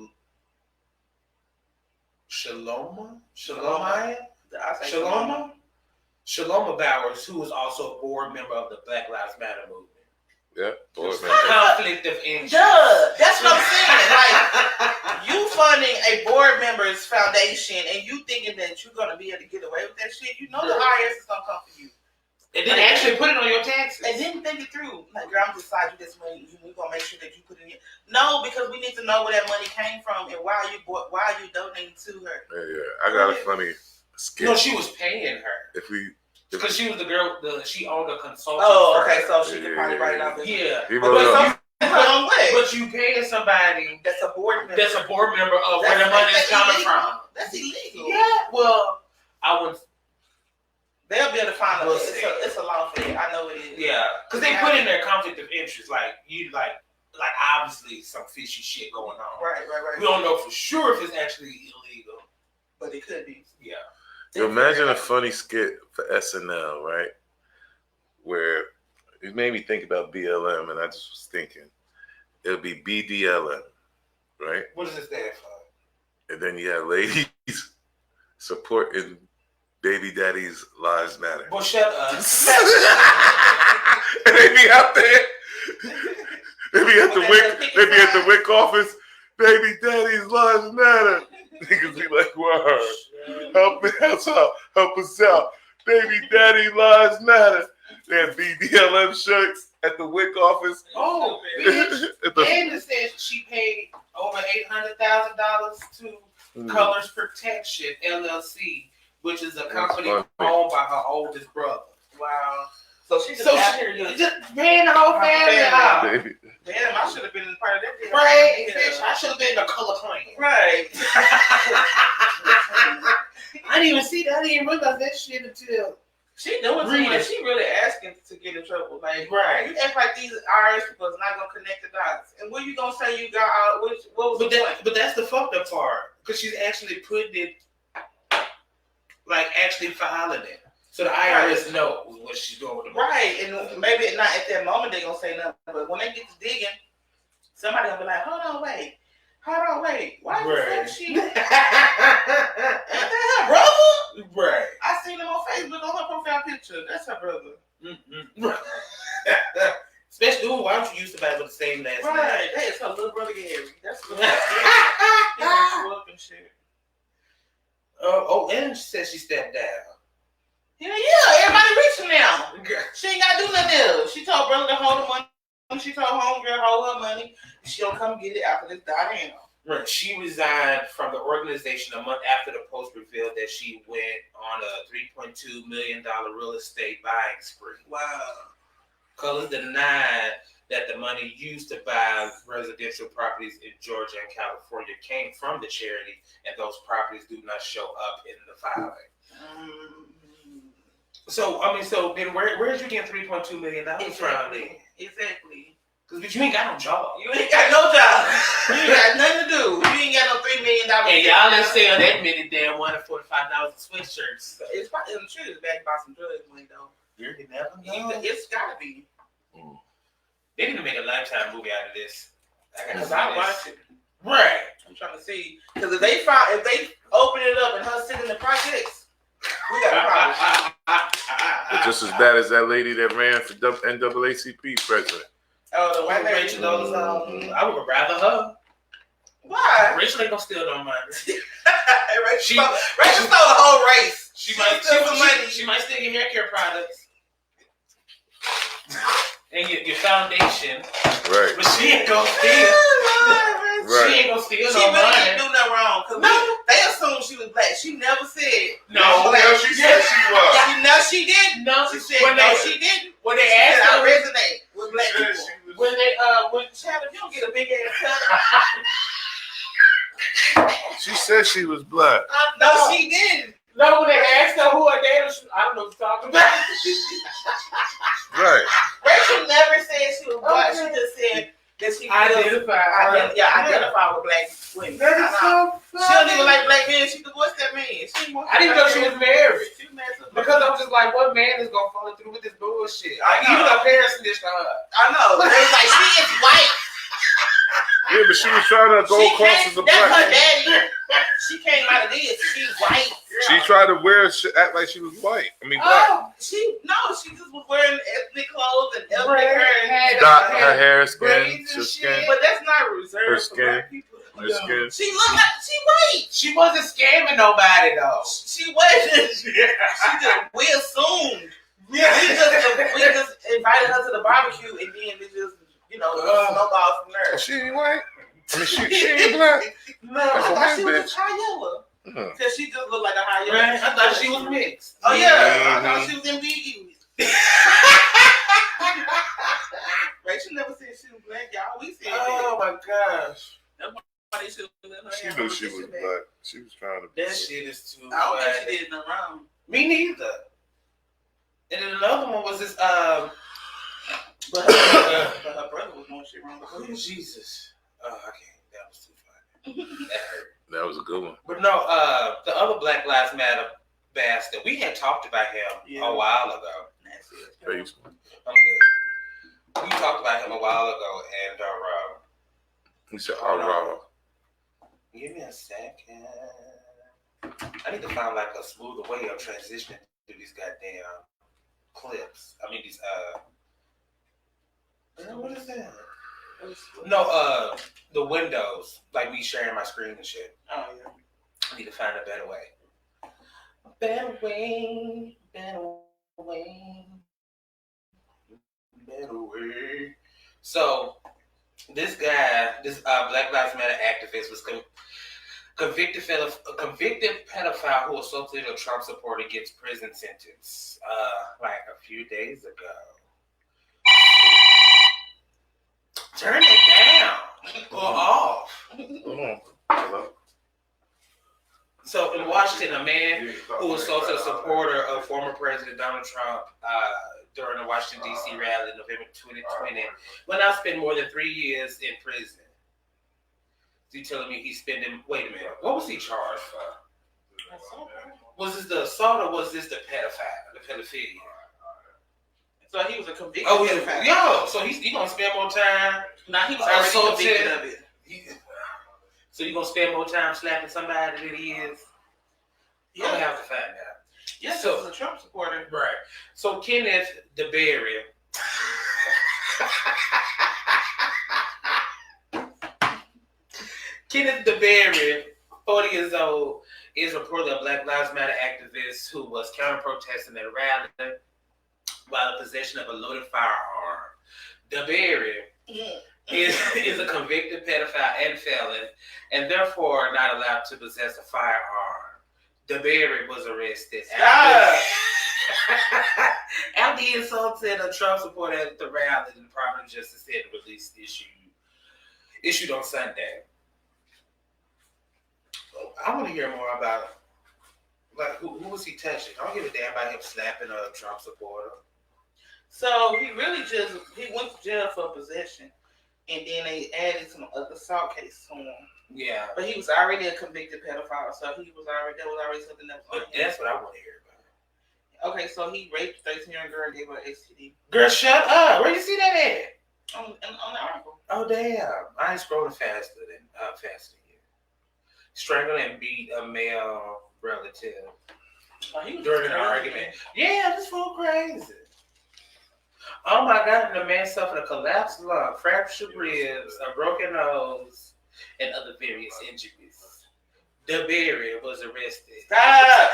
Bowers, who is also a board member of the Black Lives Matter movement. Yeah, board member. Conflict of interest. Duh, that's what I'm saying. Like, you funding a board member's foundation and you thinking that you're gonna be able to get away with that shit. You know the IRS is gonna come for you. And then actually put it on your taxes. And then think it through. Like, girl, I'm deciding this money. We're gonna make sure that you put it in. No, because we need to know where that money came from and why are you donating to her. Yeah. I got a funny skit. No, she was paying her. Because she was the girl. She owned a consulting. Oh, okay, so she could probably write it off. Yeah, but you paying somebody that's a board member. That's a board member of where the money is coming from. That's illegal. Yeah, well, I would. They'll be able to find it. It's a law for it. I know it is. Yeah, because they put in their conflict of interest. Like obviously some fishy shit going on. Right. We don't know for sure if it's actually illegal, but it could be. Yeah. You imagine a funny skit for SNL, right? Where it made me think about BLM, and I just was thinking it'll be BDLM, right? What does it stand for? And then you have ladies supporting baby daddy's lives matter. Well, shut up. And they be out there. They be at the WIC office. Baby daddy's lives matter. Niggas be like, word. Help us out. Baby daddy lives matter. They have BDLM shirts at the WIC office. Oh, bitch. And says she paid over $800,000 to Colors Protection LLC, which is a company owned by her oldest brother. Wow. So she's just paying the whole family out. Damn, I should have been part of that deal. Right. I should have been the color queen. Right. I didn't even see that. I didn't even realize that shit until she doing too much. She really asking to get in trouble. Like, right. You act like these IRS people is not gonna connect the dots. And what you gonna say you got out? What was the point? But that's the fucked up part, because she's actually putting it, like actually filing it, so the IRS knows what she's doing with the money. Right, and maybe not at that moment they gonna say nothing, but when they get to digging, somebody gonna be like, hold on, wait. Why the fuck she? Ain't that her brother? Right. I seen him on Facebook on her profile picture. That's her brother. Mm-hmm. Right. Especially why don't you use somebody with the same last name? Right. Hey, it's her little brother Gary. That's what he grew up and shit. And she said she stepped down. Yeah, everybody reaching now. She ain't gotta do nothing else. She told brother to hold the money. She told homegirl hold her money. She don't come get it after this die down. Right. She resigned from the organization a month after the Post revealed that she went on a $3.2 million real estate buying spree. Wow. Colors denied that the money used to buy residential properties in Georgia and California came from the charity, and those properties do not show up in the filing. So then where's you getting $3.2 million from? Exactly. Because you ain't got no job. You ain't got no job. You ain't got nothing to do. You ain't got no $3 million. And y'all didn't sell that many damn $145 sweatshirts. It's probably true. It's back to buy some drugs money though. You never know. It's gotta be. They need to make a Lifetime movie out of this. Because I watch it. Right. I'm trying to see. Because if they open it up and her sitting in the projects, we got a problem. But just as bad as that lady that ran for NAACP president. Oh, the white lady. Rachel Dolezal. I would rather her. Why? Rachel ain't gonna steal no money. Rachel stole the whole race. She might steal some money. She might steal your hair care products and your foundation. Right. But she ain't gonna steal. Right. She ain't gonna steal She no really money. didn't do nothing wrong. Cause they assumed she was black. She never said No, she said she was. She didn't. No, She said she didn't. When they She said, asked I her, resonate with black people. when Chad, if you don't get a big ass cut. She said she was black. No, she didn't. No, when they asked her who her dad was, I don't know what you're talking about. Right. Rachel never said she was black. She just said that she identify with black women. That is so funny. She don't even like black men. She divorced that man. I didn't know she was married. Because I was just like, what man is gonna follow through with this bullshit? Even her parents snitched on her. I know. They was like, she is white. Yeah, but she was trying to go across as a black. That's her daddy. She came out of this. She's white. She tried to act like she was white. I mean, black. She just was wearing ethnic clothes and ethnic hair. Her hair, skin, her skin. But that's not reserved Her for skin. black people. Her skin. She looked like she white. She wasn't scamming nobody though. She wasn't. We assumed. We just invited her to the barbecue and then we just snowballed from there. She ain't white. I mean, she ain't black. No, I thought she was high yellow. Cause she just looked like a high yellow. Right? I thought she was mixed. Oh yeah, I thought she was ambiguous. Rachel never said she was black, y'all. We said Oh my gosh. She knew she was black. She was trying to be. That shit is too I don't funny. think she did nothing wrong. Me neither. And then another one was this But her brother was doing shit wrong. oh Jesus. Oh, I can't. That was too funny. That hurt. That was a good one. But no, the other Black Lives Matter bastard, we had talked about him a while ago. Peace. I'm good. We talked about him a while ago, and He said, "All right." give me a second. I need to find like a smoother way of transitioning through these goddamn clips. I mean these what is that? No, the windows, like me sharing my screen and shit. Oh yeah. I need to find a better way. Better way, better way, better way. So, this guy, this Black Lives Matter activist was convicted pedophile who assaulted a Trump supporter gets prison sentence like a few days ago. Turn it down or off. Hello. So in Washington, a man who assaulted a supporter of former President Donald Trump during the Washington, D.C. rally in November 2020 will now spend more than 3 years in prison. So you telling me he's spending, wait a minute, what was he charged for? Was this the assault or was this the pedophilia? So he was a convicted. So he's gonna spend more time. Now he was already convicted of it. So you gonna spend more time slapping somebody than he is? Yeah. I'm gonna have to find out. Yeah, so he's a Trump supporter. Right. So Kenneth DeBerry. Kenneth DeBerry, 40 years old, is reportedly a Black Lives Matter activist who was counter-protesting at a rally while in possession of a loaded firearm. DeBerry is a convicted pedophile and felon, and therefore not allowed to possess a firearm. DeBerry was arrested after he assaulted a Trump supporter at the rally. The Department of Justice said the release issued on Sunday. I want to hear more about like who was he touching? I don't give a damn about him slapping a Trump supporter. So he went to jail for possession, and then they added some assault case to him. Yeah, but he was already a convicted pedophile, so there was already something else. But that's what I want to hear about. Okay, so he raped 13-year-old girl and gave her STD. Girl, shut up! Where you see that at? On the article. Oh damn! I ain't scrolling faster than you. Strangled and beat a male relative. He was during an argument. Yeah, this fool crazy. Oh my God, the man suffered a collapsed lung, fractured ribs, a broken nose, and other various injuries. The Berry was arrested. Stop!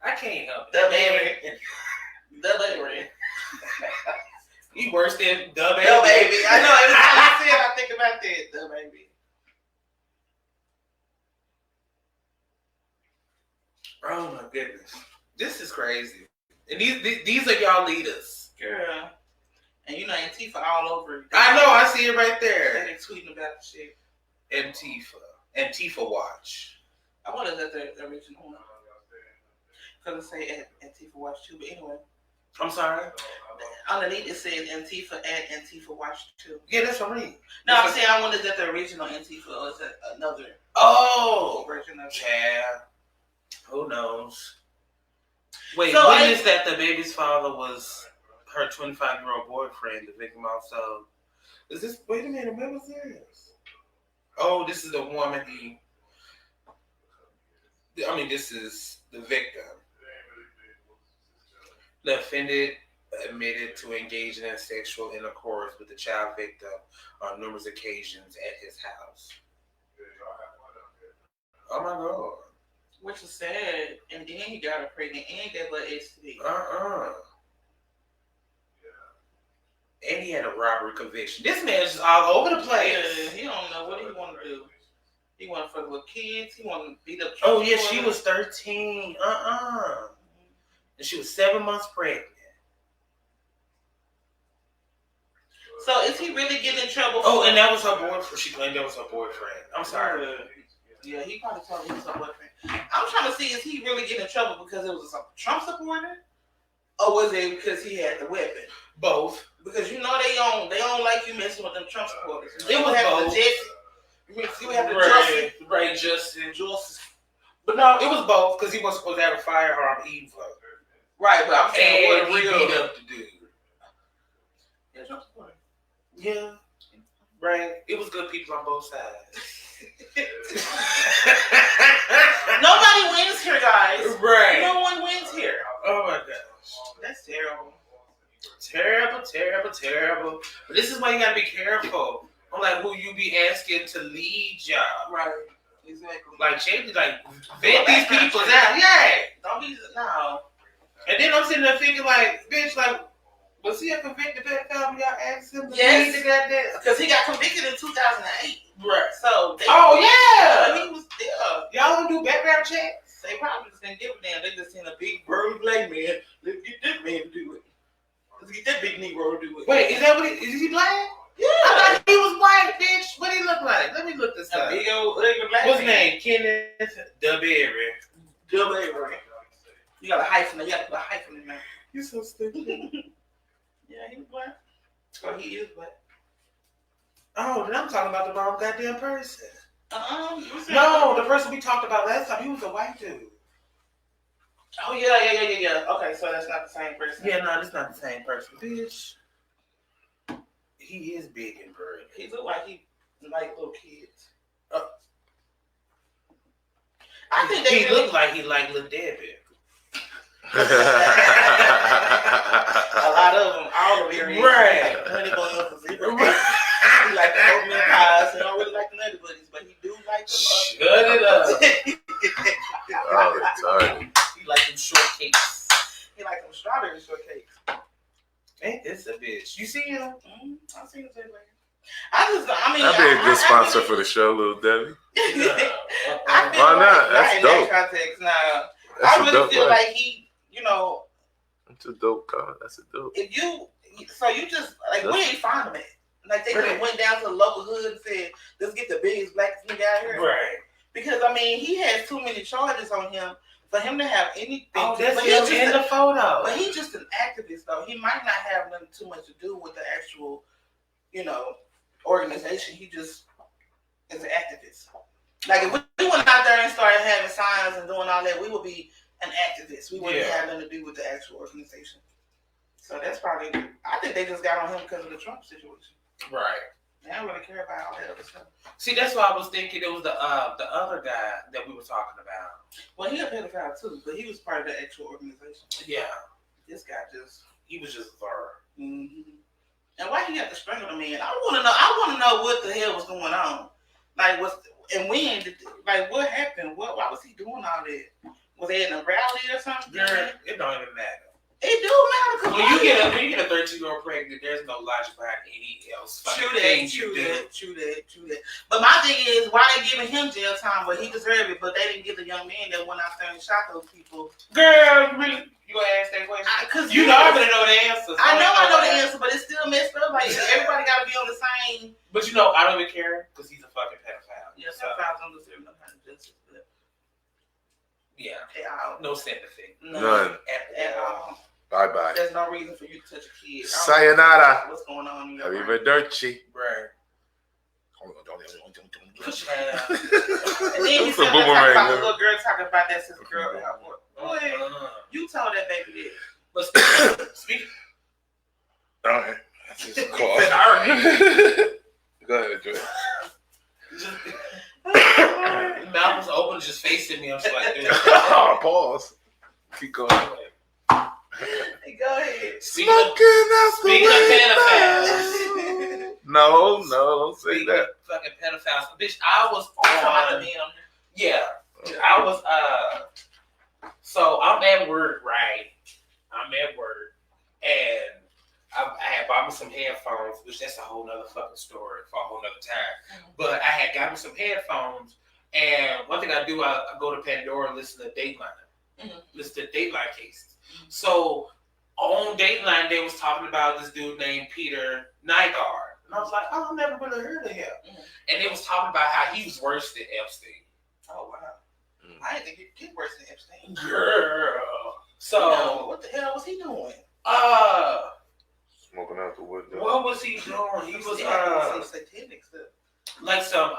I can't help it. The Berry. The Berry. You worse than the baby. The baby. I know, every time I see it, I think about that. The baby. Oh my goodness. This is crazy. And these are y'all leaders. Girl. And you know Antifa all over. I know, I see it right there. They tweeting about the shit. Antifa Watch. I wonder if that's the original one. Because it say Antifa Watch too, but anyway. I'm sorry? Underneath it says Antifa at Antifa Watch too. Yeah, that's what I mean. No, I'm saying I wonder if that's the original Antifa or is that another version of it. Yeah. Who knows? Wait, So when is that the baby's father was her 25-year-old boyfriend, the victim also? Is this, wait a minute, what was this? Oh, this is the woman this is the victim. The offended admitted to engaging in sexual intercourse with the child victim on numerous occasions at his house. Oh my God. Which is sad. And then he got her pregnant and gave her STD. And he had a robbery conviction. This man's just all over the place. Yeah, he don't know what he want to do. He want to fuck with kids. He want to beat up. Oh yeah, she was 13. And she was 7 months pregnant. So is he really getting in trouble? Oh, and that was her boyfriend. She claimed that was her boyfriend. I'm sorry. Yeah, he probably told me he was her boyfriend. I'm trying to see, is he really getting in trouble because it was a Trump supporter, or was it because he had the weapon? Both. Because you know they don't like you messing with them Trump supporters. It was both. You have the Justice. But no, it was both because he wasn't supposed to have a firearm either. Right, but I'm saying what he beat up the dude. Yeah, Trump supporter. Yeah. Right. It was good people on both sides. Nobody wins here, guys. Right. No one wins here. Oh my gosh. That's terrible. Terrible. But this is why you gotta be careful on like who you be asking to lead y'all. Right. Exactly. Like Shady, like vet these people out. Yeah. Don't be no. And then I'm sitting there thinking like, bitch, like, was he a convicted pedophile when y'all asked him to yes. lead the goddamn? Because he got convicted in 2008. Right. So yeah. He was y'all don't do background checks? They probably just didn't give a damn. They just seen a big burly black man. Let's get this man to do it. Let's get that big Negro to do it. Wait, is that what is he black? Yeah. I thought he was white, bitch. What did he look like? Let me look this up. Big old ugly black What's his man. name? Kenneth DeBerry. DeBerry. You got a hyphen. You got to put a hyphen in there. You so stupid. Yeah, he was black. Or he is black. Oh, then I'm talking about the wrong goddamn person. No, the person we talked about last time, he was a white dude. Oh, yeah. Okay, so that's not the same person. Yeah, no, that's not the same person. Bitch. He is big and burly. He look like he like little kids. I think he looked like he liked Little Debbie. A lot of them, all of them. Right. Like honey buns. He like the oatmeal pies. He don't really like the nutty buddies, but he do like them. Shut it up. Oh, retarded. He like them shortcakes. He like them strawberry shortcakes. Ain't this a bitch? You see him? I see him today. That'd be a good sponsor for the show, Little Debbie. Why not? That's dope. In that context, now, That's I really feel like he, It's a dope comment. That's a dope. If you just like where you find him at? Like they just went down to the local hood and said, "Let's get the biggest blackest nigga out here." Right. Because he has too many charges on him for him to have anything. Oh, that's him in the photo. But he's just an activist, though. He might not have nothing too much to do with the actual, organization. He just is an activist. Like if we went out there and started having signs and doing all that, we would be an activist. We wouldn't have nothing to do with the actual organization. So that's probably. I think they just got on him because of the Trump situation. Right. They don't really care about all that other stuff. See, that's why I was thinking it was the other guy that we were talking about. Well, he a pedophile too, but he was part of the actual organization. Yeah. This guy he was just there. Mm-hmm. And why he had to strangle the man? I want to know what the hell was going on. Like, and when? Like, what happened? Why was he doing all that? Was they in a rally or something? Girl, it don't even matter. It do matter because when you get a 13-year-old pregnant, there's no logic behind any else. True that. But my thing is, why they giving him jail time? Well, he deserved it, but they didn't give the young man that went out there and shot those people. Girl, really? You gonna ask that question? Because you already know the answer. So I know the answer, but it's still messed up. Like, everybody got to be on the same. But you know, I don't even care because he's a fucking pedophile. Yeah, pedophiles don't deserve no kind of justice. Yeah. At all. No sympathy. None. At all. Bye-bye. There's no reason for you to touch a kid. Sayonara. What's going on in your brain? Arrivederci. Right. And then he said about the little girl talking about that sister girl. Boy, you told that baby that. But speak. All right. That's just a call. All right. Go ahead, Joy. Mouth was open, just facing me. I'm just like, oh, pause. Keep going. Hey, go ahead. Speaking of pedophiles. No, don't say that. Fucking pedophiles. Bitch, I was on. Yeah. I was, so I'm at work, right? I'm at work. And I had bought me some headphones, which that's a whole nother fucking story for a whole nother time. But I had got me some headphones. And one thing I do, I go to Pandora and listen to Dateline. Listen to Dateline cases. So on Dateline, they was talking about this dude named Peter Nygaard. And I was like, oh, I've never really heard of him. And they was talking about how he was worse than Epstein. Oh, wow. I didn't think he'd get worse than Epstein. Girl. So, what the hell was he doing? Smoking out the window. What was he doing? He was, some satanic stuff. Like some,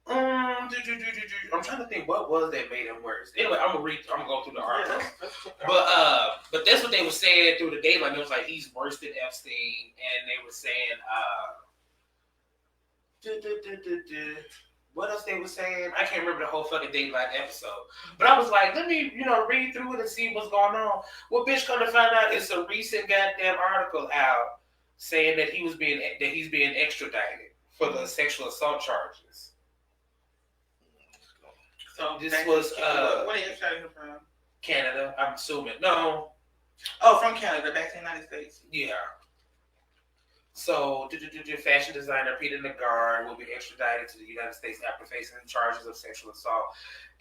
I'm trying to think what was that made him worse. Anyway, I'm gonna go through the article. But that's what they were saying through the Dateline. It was like he's worse than Epstein, and they were saying what else they were saying? I can't remember the whole fucking Dateline episode. But I was like, let me, read through it and see what's going on. Well, bitch, come to find out, it's a recent goddamn article out saying that he's being extradited for the sexual assault charges. So this was what are you extraditing from? Canada, I'm assuming. No. Oh, from Canada, back to the United States. Yeah. So, fashion designer Peter Nygaard will be extradited to the United States after facing charges of sexual assault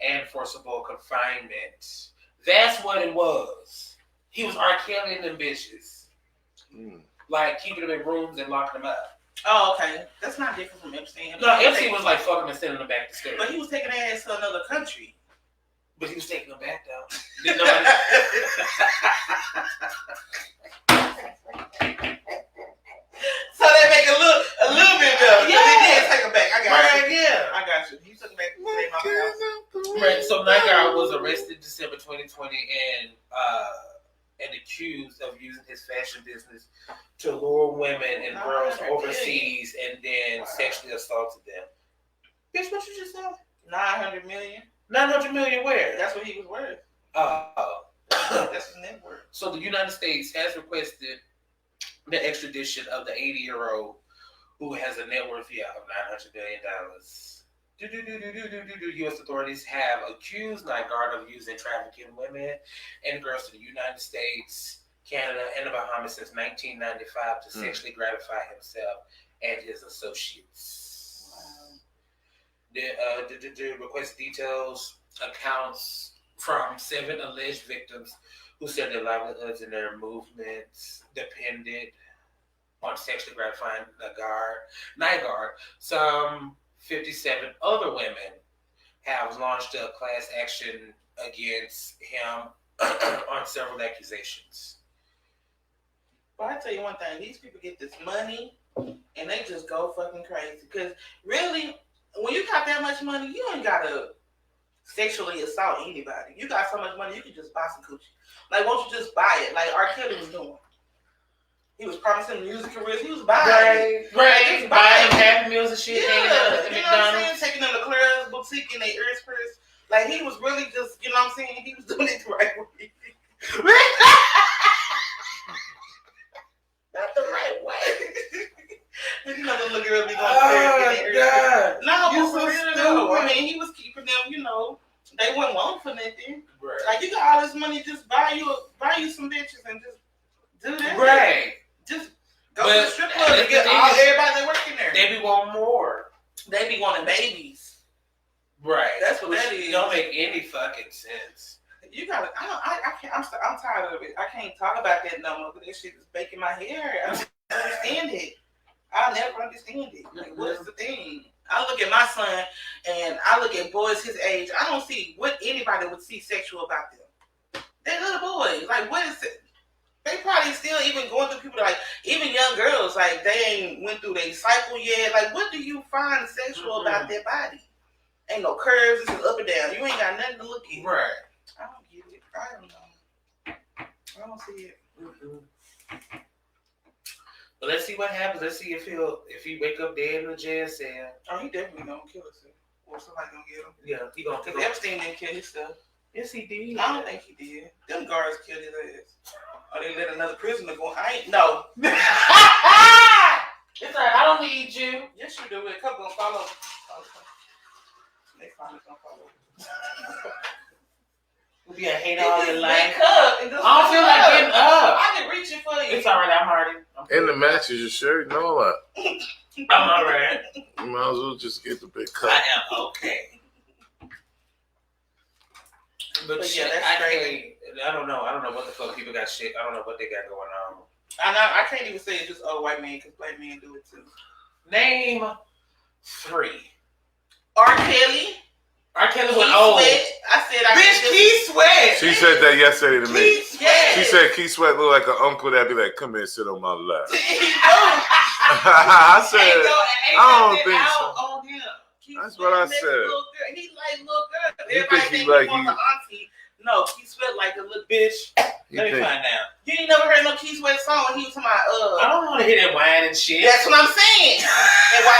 and forcible confinement. That's what it was. He was R. Kelly and them bitches. Like, keeping them in rooms and locking them up. Oh, okay. That's not different from Epstein. No, Epstein was like fucking them and sending them back to stay. But he was taking their ass to another country. But he was taking them back, though. So they make a little bit better. Yeah. They did take him back. I got you. Yeah. I got you. He took him back to the house. Right. So Nygaard was arrested December 2020 and accused of using his fashion business to lure women and girls overseas and then sexually assaulted them. Bitch, what you just said? 900 million. 900 million where? That's what he was worth. That's his net worth. So the United States has requested the extradition of the 80-year-old who has a net worth of $900 million. U.S. authorities have accused Nygaard of using trafficking women and girls to the United States, Canada, and the Bahamas since 1995 to sexually gratify himself and his associates. Wow. The request details accounts from 7 alleged victims who said their livelihoods and their movements depended on sexually gratifying Nygaard. Some 57 other women have launched a class action against him on several accusations. Well, I tell you one thing, these people get this money and they just go fucking crazy. Because really, when you got that much money, you ain't gotta sexually assault anybody. You got so much money, you can just buy some coochie. Like, won't you just buy it? Like R. Kelly was doing. He was promising music careers. He was buying. Right. Buying them Happy Meals and shit. Yeah, hanging out at the you know what I'm saying? McDonald's. Taking them to Claire's boutique in their ears purse. Like, he was really just, you know what I'm saying? He was doing it the right way. Not the right way. You know, the little girl be going crazy in their ears. No, You but for real though. I mean, he was keeping them, you know, they wasn't wanting for nothing. Right. Like, you got all this money, just buy you some bitches and just do that. Right. Just go to the strip club and get everybody that working there. They be wanting more. They be wanting babies. Right. That's what that is. Don't make any fucking sense. You gotta. I can't. I'm tired of it. I can't talk about that no more. But this shit is baking my hair. I don't understand it. I'll never understand it. Like, what is the thing? I look at my son and I look at boys his age. I don't see what anybody would see sexual about them. They're little boys. Like, what is it? They probably still even going through people like even young girls. Like, they ain't went through their cycle yet. Like, what do you find sexual about their body? Ain't no curves. It's just up and down. You ain't got nothing to look at. Right. I don't get it. I don't know. I don't see it. But let's see what happens. Let's see if he wake up dead in the jail cell. Oh, he definitely gonna kill himself. Or somebody gonna get him. Yeah, he gonna kill Because him. Epstein didn't kill himself. Yes, he did. I don't think he did. Them guards killed his ass. Or they let another prisoner go. I ain't no. It's alright. I don't need you. Yes, you do. A couple gonna follow. They finally gonna follow. We'll be a hater all your life. Wake up and just I don't feel like getting up. I've been reaching for you. It's alright. I'm hardy. And the matches your shirt and all that. I'm alright. You might as well just get the big cut. I am okay. But yeah, shit, that's crazy. I don't know. I don't know what the fuck people got shit. I don't know what they got going on. I can't even say it's just white men, because black men do it too. Name 3. R. Kelly. R. Kelly Keith went old. Sweat. I said Bitch, Keith Sweat. She said that yesterday to me. Keith Sweat. She said Keith Sweat looked like an uncle that'd be like, come here, sit on my lap. I I said, I don't think so. On him. That's what I said. He like little girl. You Everybody think he think like he wants an auntie. No, Keith Sweat like a little Bitch. You Let me think- find out. You ain't never heard no Keith Sweat song when he was talking I about don't want to hear that whine and shit. That's what I'm saying. And while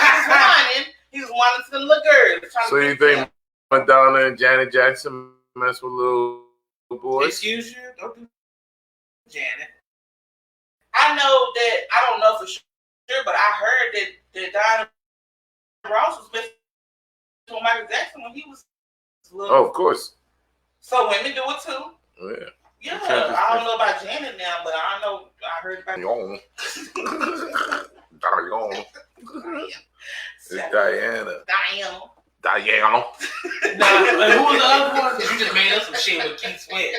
he was whining to the little girl. So you think Madonna and Janet Jackson mess with little boys? Excuse you? Don't do Janet. I know that, I don't know for sure, but I heard that Diana Ross was with Michael Jackson when he was little. Oh, of course. So women do it too. Oh, yeah. Yeah, I don't know about Janet now, but I know I heard about Dion. It's Diana. Diana. Nah, who was the other one? Because you just made up some shit with Keith Sweat.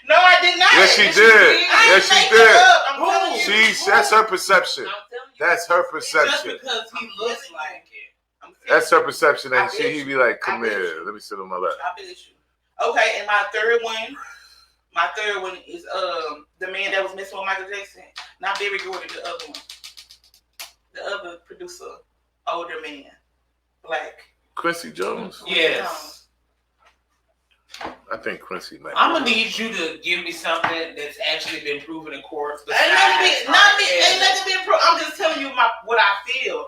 No, I did not. Yes, she did. I Yes, didn't she make it did. up. I'm telling you. That's her perception. I'm telling you. That's her Just perception. because he looks like it. I'm telling That's you. her perception. And I she, bet he'd you. be like, come I bet here, you. let me sit on my lap. I bet you. Okay, and my third one is the man that was messing with Michael Jackson. Not Barry Gordy, the other one. The other producer, older man, black. Quincy Jones? Yes. I think Quincy might. I'm going to need you to give me something that's actually been proven in court. Ain't nothing been proved. I'm just telling you what I feel.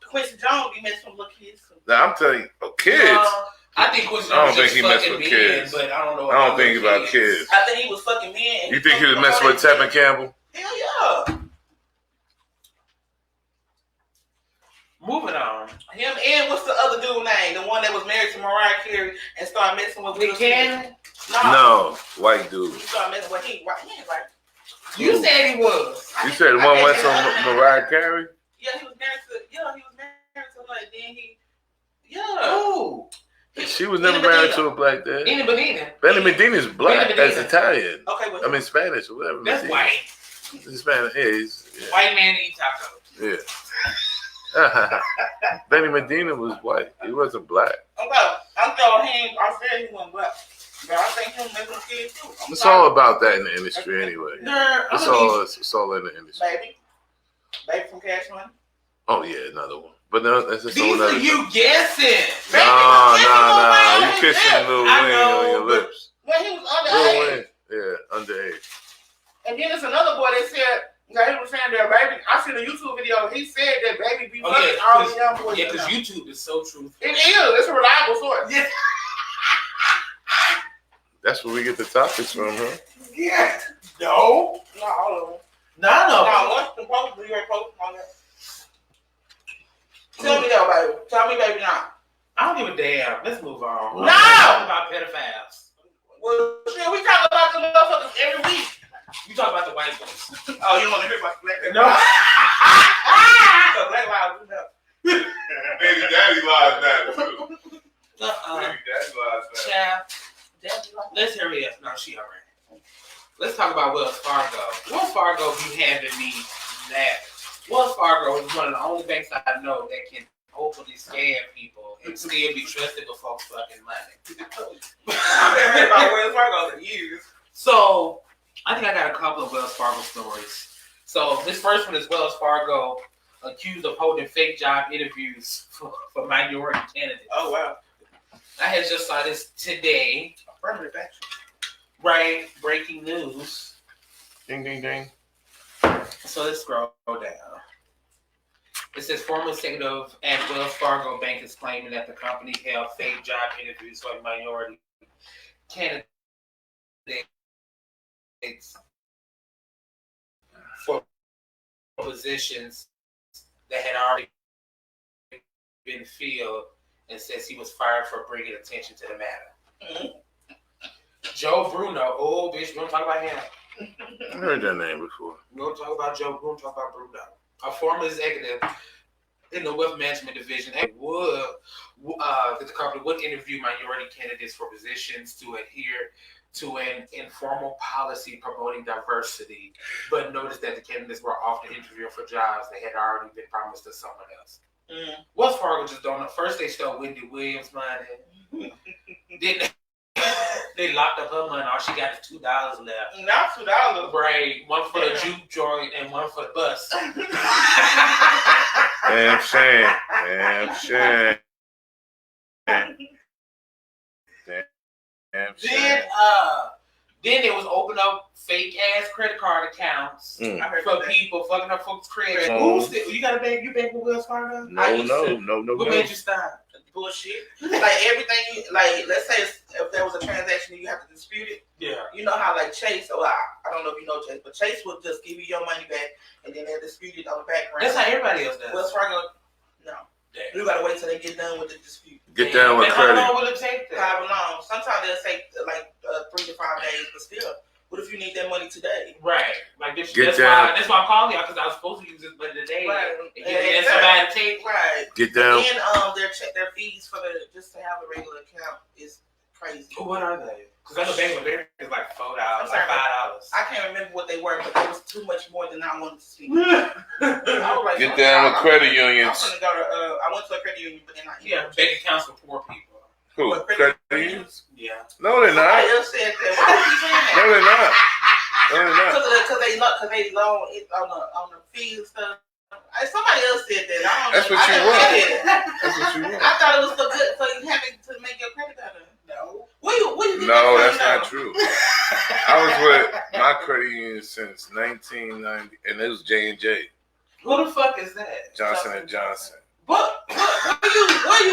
Quincy Jones be messing with little kids. Now, I'm telling you, kids. I think Quincy I don't Jones think just he messed fucking with men, kids. but I don't know. I don't think about kids. I think he was fucking men. You think he was messing with Tevin Campbell? Hell yeah. Moving on. Him and what's the other dude name? The one that was married to Mariah Carey and started messing with Nick Cannon? No, white dude. He started messing with he ain't right. You said he was. You said the one went from Mariah Carey? Yeah, he was married to her. And then he Ooh. She was never married to a black dad. Benny Medina. Benny Medina's black. Benny That's Medina. Italian. Okay, well, I mean Spanish or whatever. That's Medina. white. He's Spanish. Yeah, yeah. White man eat tacos. Yeah. Benny Medina was white. He wasn't black. okay. I said he wasn't black. But I think him making kids too. It's all about that in the industry anyway. It's all in the industry. Baby from Cash Money. Oh yeah, another one. But no, that's just These are you guessing. No. You kissing Lil Wayne on your lips. When he was Lil underage. Wayne, yeah, underage. And then there's another boy that said Yeah, he was saying that baby. I seen a YouTube video. He said that baby be Oh, fucking yeah, all the young boys. Yeah, because YouTube is so truthful. It is. It's a reliable source. Yeah. That's where we get the topics from, huh? Yeah. No. Not all of them. None of No, them. once the post, you ain't posting on that. Tell me that, baby. Tell me, baby, now. I don't give a damn. Let's move on. No! Talk about pedophiles. Well, shit, we talk about the motherfuckers every week. You talk about the white boys. Oh, you want to hear about the black people? No. So black lives matter. Baby daddy lies matter too. Uh-uh. Baby daddy lies matter. Child. Let's hurry up. No, she all right. Let's talk about Wells Fargo. Wells Fargo be having me laughing. Wells Fargo is one of the only banks I know that can openly scam people and still be trusted with folks' fucking money. I've been hearing about Wells Fargo for years. So, I think I got a couple of Wells Fargo stories. So, this first one is Wells Fargo accused of holding fake job interviews for minority candidates. Oh, wow. I had just saw this today. Affirmative action. Right, breaking news. Ding, ding, ding. So let's scroll down. It says former executive at Wells Fargo Bank is claiming that the company held fake job interviews for minority candidates for positions that had already been filled, and says he was fired for bringing attention to the matter. Mm-hmm. Joe Bruno, oh bitch, we don't talk about him. I heard that name before. We don't talk about Joe, we don't talk about Bruno. A former executive in the wealth management division that the company would interview minority candidates for positions to adhere to an informal policy promoting diversity, but noticed that the candidates were often interviewing for jobs that had already been promised to someone else. Wells Fargo just don't know. First they stole Wendy Williams' money. Then they locked up her money. All she got is $2 left. Not $2. Right. One for the juke joint and one for the bus. Damn shame. Damn shame. Damn shame. Then it was open up fake ass credit card accounts for people fucking up folks' credit. Oh. You got a bank? You bank with Wells Fargo? No. What made you stop? Bullshit. Like everything, like let's say if there was a transaction and you have to dispute it. Yeah. You know how like Chase, I don't know if you know Chase, but Chase will just give you your money back and then they'll dispute it on the background. That's how everybody else does. Wells Fargo, no. Damn. You gotta wait till they get done with the dispute. Get down with credit. How long will it take that? How long? Sometimes they'll take like 3 to 5 days, but still. What if you need that money today? Right. Like this, Get that's down. why I'm calling y'all, because I was supposed to use this money today. Right. And somebody take. Right. Get down. And their fees for just to have a regular account is crazy. What are they? Because I know Bank of America is like $4, I'm like sorry, $5. I can't remember what they were, but it was too much more than I wanted to speak. I was like, Get down with credit I'm unions. gonna go to. I went to a credit union, but then I Bank accounts for poor people. Who? What, Credit credit unions? Yeah. No, they're not. Somebody else said that. Why would you say that? No, they're not. No, they're not. Because they loan it on the fees and stuff. Somebody else said that. I don't That's know. what you want. That's what you want. I thought it was so good for you having to make your credit better. No. What you No, that's not true. I was with my credit union since 1990, and it was J&J. Who the fuck is that? Johnson & Johnson. What you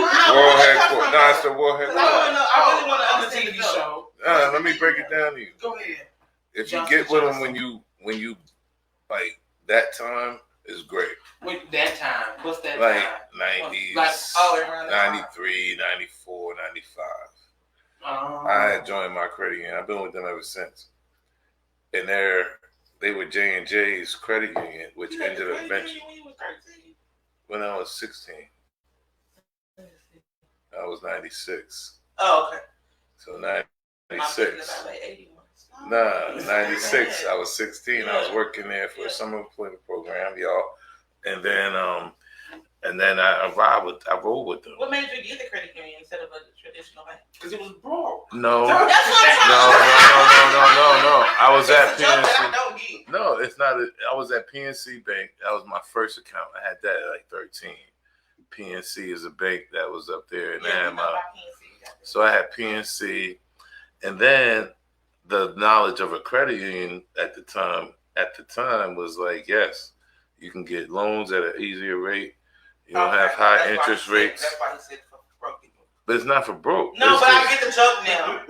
World headquarters. No, it's the world headquarters. I really want to understand TV the show. show. Let me break it down to you. Go ahead. If you Johnson get with them Johnson. when you like that time is great. Wait, that time. What's that Like time? 90s, Like, around that time. 93, 94, 95. Oh. I had joined my credit union. I've been with them ever since. And they were J&J's credit union, which ended up eventually when I was 16. I was 96. Oh, okay. So 96. Nah, 96. I was 16. I was working there for a summer employment program, y'all. And then I rolled with them. What made you get the credit union instead of a traditional bank? Because it was broke. No. That's what I'm No. I was at It's a joke that I PNC. don't get. No, it's not. I was at PNC Bank. That was my first account. I had that at like 13. PNC is a bank that was up there in Anaheim. So I had PNC, and then the knowledge of a credit union at the time at the time was like, yes, you can get loans at an easier rate. You don't have high interest rates. That's why he said for broke people. But it's not for broke. No, but I get the joke now.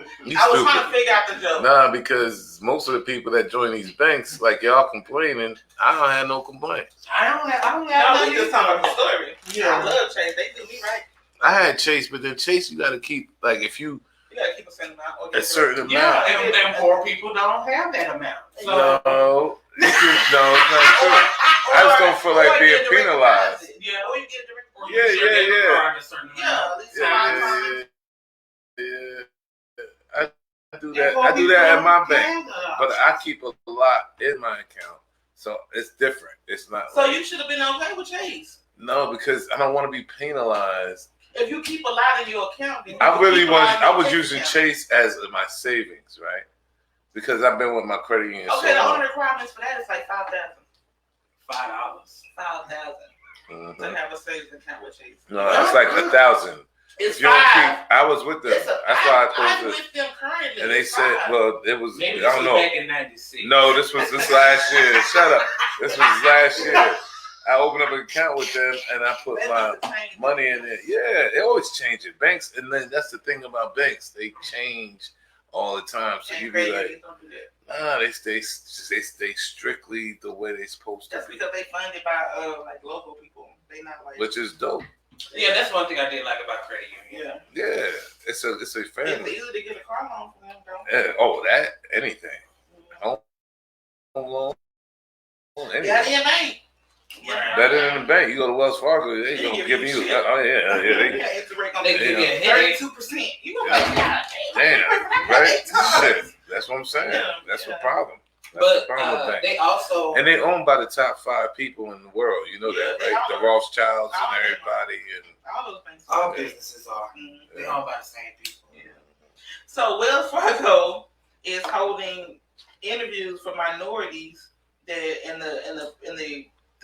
I was trying to figure out the joke. Nah, because most of the people that join these banks, like y'all complaining, I don't have no complaints. I don't have. No, we just talking about the story. Yeah. I love Chase. They do me right. I had Chase, but then Chase, you got to keep, like, if you gotta keep a certain amount. A certain amount. Yeah, and poor people don't have that amount. So. No, it's not true. I just don't feel like being penalized. Yeah, or you get direct. I do that. I do that at my bank, but I keep a lot in my account, so it's different. It's not. So you should have been okay with Chase. No, because I don't want to be penalized. If you keep a lot in your account, then I was using Chase as my savings, right? Because I've been with my credit union. Okay, the only requirements for that is like $5,000. $5. To have a savings account with Chase. No, it's like 1,000. It's if you don't keep, I was with them. That's why I I'm told with them currently. And they said, well, it was. Maybe I don't know. Back in '96. No, this last year. Shut up. This was last year. I opened up an account with them and I put my money in it. Yeah, they always change it. Banks, and then that's the thing about banks. They change all the time. So you be like, nah, they stay strictly the way they supposed to. That's because they funded by like local people. They not like. Which is dope. Yeah, that's one thing I did like about credit union. Yeah, it's a family. It's easy to get a car loan for them, though. Oh, that anything. Home loan. Anything. Yeah, Yeah. Better than the bank. You go to Wells Fargo, they gonna give you. They give you 32%. You gonna like, God damn, right? Shit. That's what I'm saying. That's the problem. That's the problem with they also and they owned by the top 5 people in the world. You know that, right? The Rothschilds and everybody, and all businesses are. They owned by the same people. Yeah. So Wells Fargo is holding interviews for minorities that in the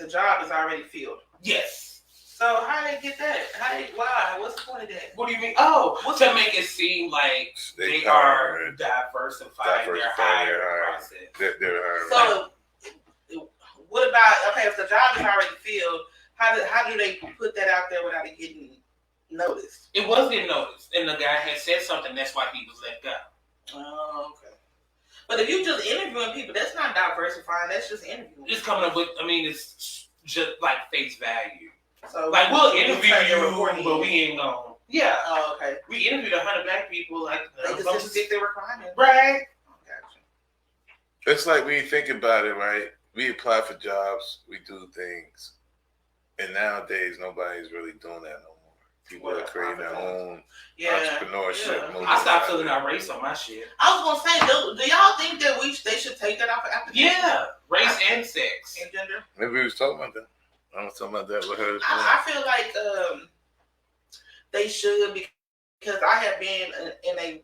job is already filled. Yes. So how they get that? Why? What's the point of that? What do you mean? Oh, to make it seem like they are diversifying their hiring process. They're hiring. So what about if the job is already filled? How do they put that out there without it getting noticed? It was getting noticed, and the guy had said something. That's why he was let go. Oh, okay. But if you just interviewing people, that's not diversifying. That's just interviewing. It's coming up with. I mean, it's just like face value. So like we'll interview you, but we ain't gonna. Yeah. Oh, okay. We interviewed 100 black people. Like they just didn't fit their requirements. Right. Gotcha. It's like when you think about it, right? We apply for jobs, we do things, and nowadays nobody's really doing that no more. People are creating their own entrepreneurship. Yeah. I stopped filling out race on my shit. I was gonna say, do y'all think that they should take that off of application? Yeah, race and sex and gender. Maybe we was talking about that. I was talking about that with her. I feel like they should because I have been in a.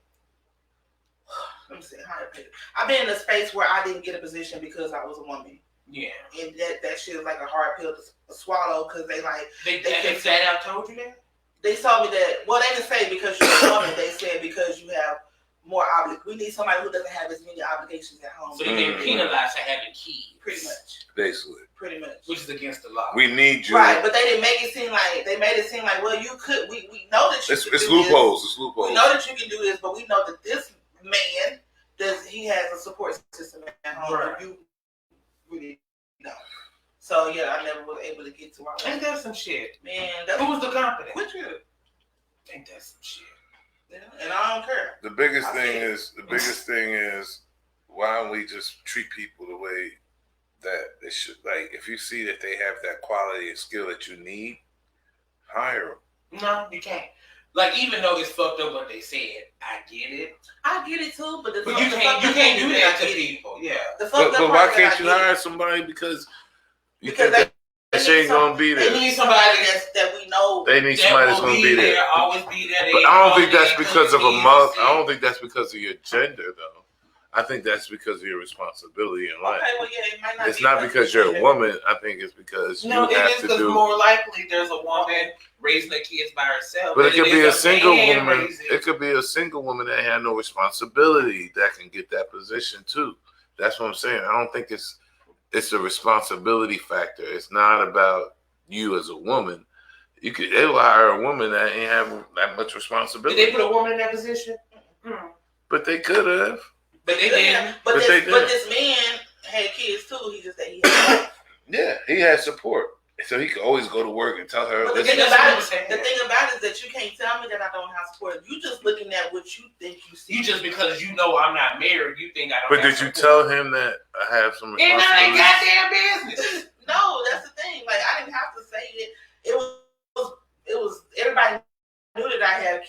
Let me see how I put it. I've been in a space where I didn't get a position because I was a woman. Yeah, and that shit is like a hard pill to swallow because they said I told you that. They told me that. Well, they didn't say because you're a woman. They said because you have more we need somebody who doesn't have as many obligations at home. So you get penalized for having kids. Pretty much. Basically. Pretty much. Which is against the law. We need you. Right, but they didn't make it seem like well, you could. We know that you. It's loopholes. It's loopholes. We know that you can do this, but we know that this man he has a support system at home. Right. You really know. So yeah, I never was able to get to where I was. Ain't that some shit, man? Who was the company? Which is? Ain't that some shit? Yeah, and I don't care. The biggest thing is why don't we just treat people the way that they should? Like, if you see that they have that quality and skill that you need, hire them. No, you can't. Like, even though it's fucked up what they said, I get it. I get it too, but you can't do that to people. Yeah. But why can't you hire somebody because she ain't gonna be there? They need somebody that we know. They need somebody that's gonna be there. Always be there. But I don't think that's because of a mother. I don't think that's because of your gender, though. I think that's because of your responsibility in life. Okay, well, yeah, it might not. It's not because you're a woman. I think it's because you have to do. No, it is because more likely there's a woman raising the kids by herself. But it could be a single woman. It could be a single woman that had no responsibility that can get that position too. That's what I'm saying. I don't think it's it's a responsibility factor. It's not about you as a woman. They will hire a woman that ain't have that much responsibility. Did they put a woman in that position? Mm. But they could have. But they didn't. But this man had kids too. He just said he had. Yeah, he had support. So he could always go to work and tell her. But the thing about it is that you can't tell me that I don't have support. You just looking at what you think you see. You just because you know I'm not married, you think I don't. But did you tell him that I have some responsibility? Ain't none of their goddamn business. No, that's the thing. Like I didn't have to say it. It was everybody knew that I had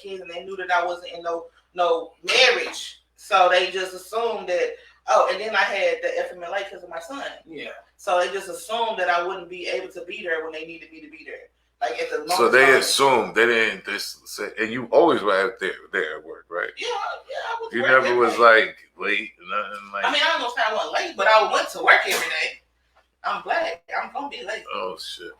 kids, and they knew that I wasn't in no marriage. So they just assumed that. Oh, and then I had the FMLA because of my son. Yeah. So they just assumed that I wouldn't be able to be there when they needed me to be there. Like at the moment. So they assumed they didn't just say, and you always were out there at work, right? Yeah. I was. You never was like late, nothing like. I mean, I don't know if I wasn't late, but I went to work every day. I'm black. I'm gonna be late. Oh shit.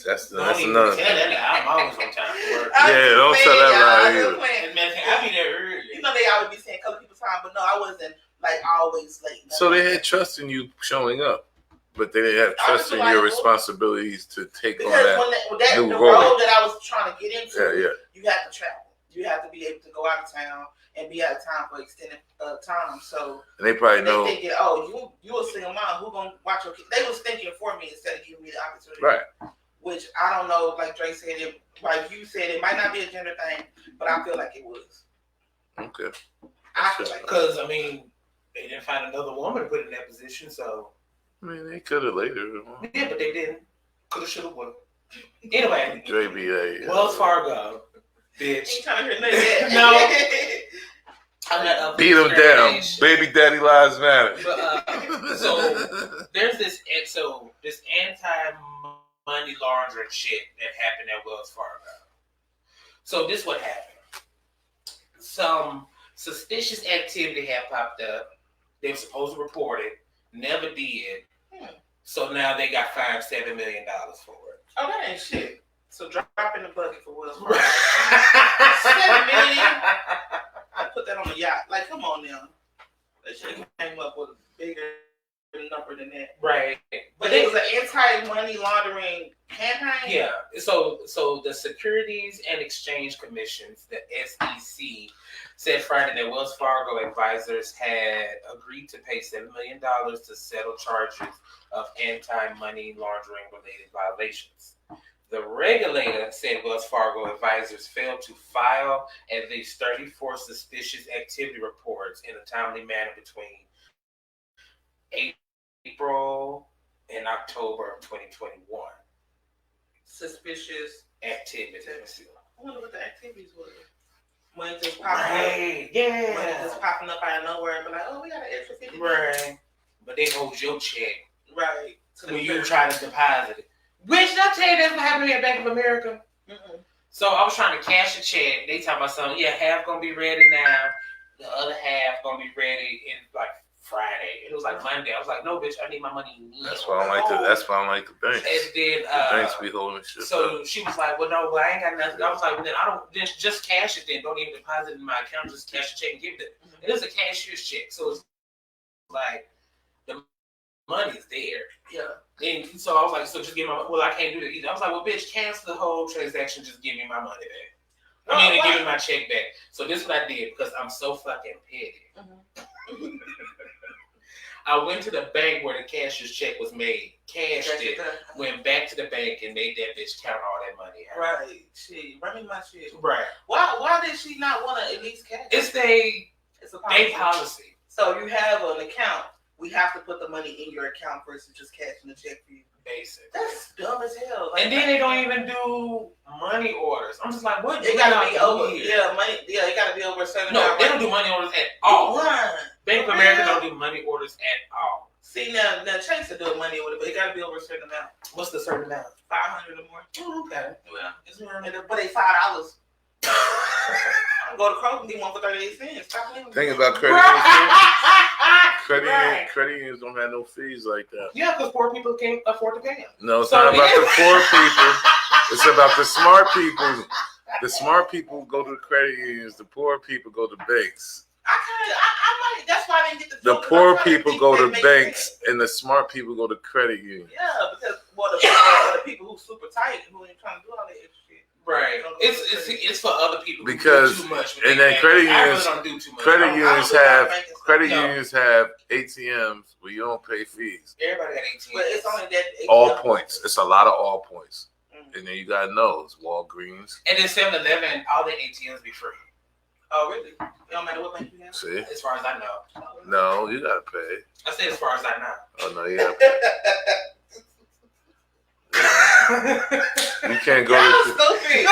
That's another. I'm always on time for work. Yeah, don't tell that lie either. I be there early. You know they always be saying color people time, but no, I wasn't like always late. No. So they had trust in you showing up, but they didn't have trust in your responsibilities to take on that new the role. role that I was trying to get into. Yeah. You have to travel. You have to be able to go out of town and be out of town for extended time. So and they probably know. Thinking, oh, you a single mom, who gonna watch your kids? They was thinking for me instead of giving me the opportunity. Right. Which I don't know. Like Dre said, like you said, it might not be a gender thing, but I feel like it was. Okay. I feel like because I mean, they didn't find another woman to put in that position, so. I mean, they could have later. Yeah, but they didn't. Coulda, shoulda, woulda. Anyway. JBA. Wells Fargo, bitch. Ain't trying to hear none of that. No. I'm not beat them down. Baby daddy lives matter. But, so there's this anti-money laundering shit that happened at Wells Fargo. So this what happened. Some suspicious activity had popped up. They were supposed to report it. Never did. So now they got fined $7 million for it. Oh, that ain't shit. So drop in the bucket for Wells Fargo. $7 million. I put that on the yacht. Like, come on now. They should have came up with a bigger number than that. Right. But it was an anti-money laundering campaign? Yeah. So the Securities and Exchange Commissions, the SEC, said Friday that Wells Fargo advisors had agreed to pay $7 million to settle charges of anti-money laundering related violations. The regulator said Wells Fargo advisors failed to file at least 34 suspicious activity reports in a timely manner between April and October of 2021. Suspicious activities. I wonder what the activities were. When it just popped up. Yeah. When it just popping up out of nowhere and be like, oh, we got an extra 50. Right. But they hold your check. Right. When you try to deposit it. Which, did I tell you that's what happened at Bank of America? Mm-mm. So I was trying to cash a check. They talking about something. Yeah, half gonna be ready now. The other half gonna be ready in like Friday. It was like Monday. I was like, no, bitch, I need my money now. That's why I like the banks. And then the banks be holding shit. So she was like, well, no, I ain't got nothing. I was like, well, then just cash it. Then don't even deposit it in my account. Just cash the check and give it. Mm-hmm. And it was a cashier's check, so it's like the money is there. Yeah. And so I was like, so just give me my, well, I can't do that either. I was like, well, bitch, cancel the whole transaction. Just give me my money back. Give me my check back. So this is what I did because I'm so fucking petty. Mm-hmm. I went to the bank where the cashier's check was made, cashed it, went back to the bank and made that bitch count all that money out. Right. She bring me my shit. Right. Why did she not want to at least cash? It's a policy. So you have an account. We have to put the money in your account versus just cashing the check for you. Basic. That's dumb as hell. Like, and then they don't even do money orders. I'm just like, what? It gotta be over. Yeah, money. Yeah, it gotta be over a certain amount. No, they don't do money orders at all. Bank of America don't do money orders at all. See now Chase will do a money order, but it gotta be over a certain amount. What's the certain amount? 500 or more. Oh, okay. Well, but they $5. I go to Kroger and get one for 38 cents. Thing about credit unions, credit unions don't have no fees like that. Yeah, because poor people can't afford to pay them. No, it's not about the poor people. It's about the smart people. The smart people go to the credit unions. The poor people go to banks. I might. That's why I didn't get The poor people go to banks, and the smart people go to credit unions. Yeah, because the people who super tight who ain't trying to do all that extra shit. Right. It's for other people because who do too much. And then credit unions, don't do too much. Credit unions have ATMs where you don't pay fees. Everybody got ATMs, but it's only that all points. It's a lot of all points, and then you gotta know it's Walgreens. And then 7-Eleven, all the ATMs be free. Oh really? It don't matter what bank you have. See? As far as I know. No, you gotta pay. I said as far as I know. Oh no, you gotta pay. You can't go to stupid.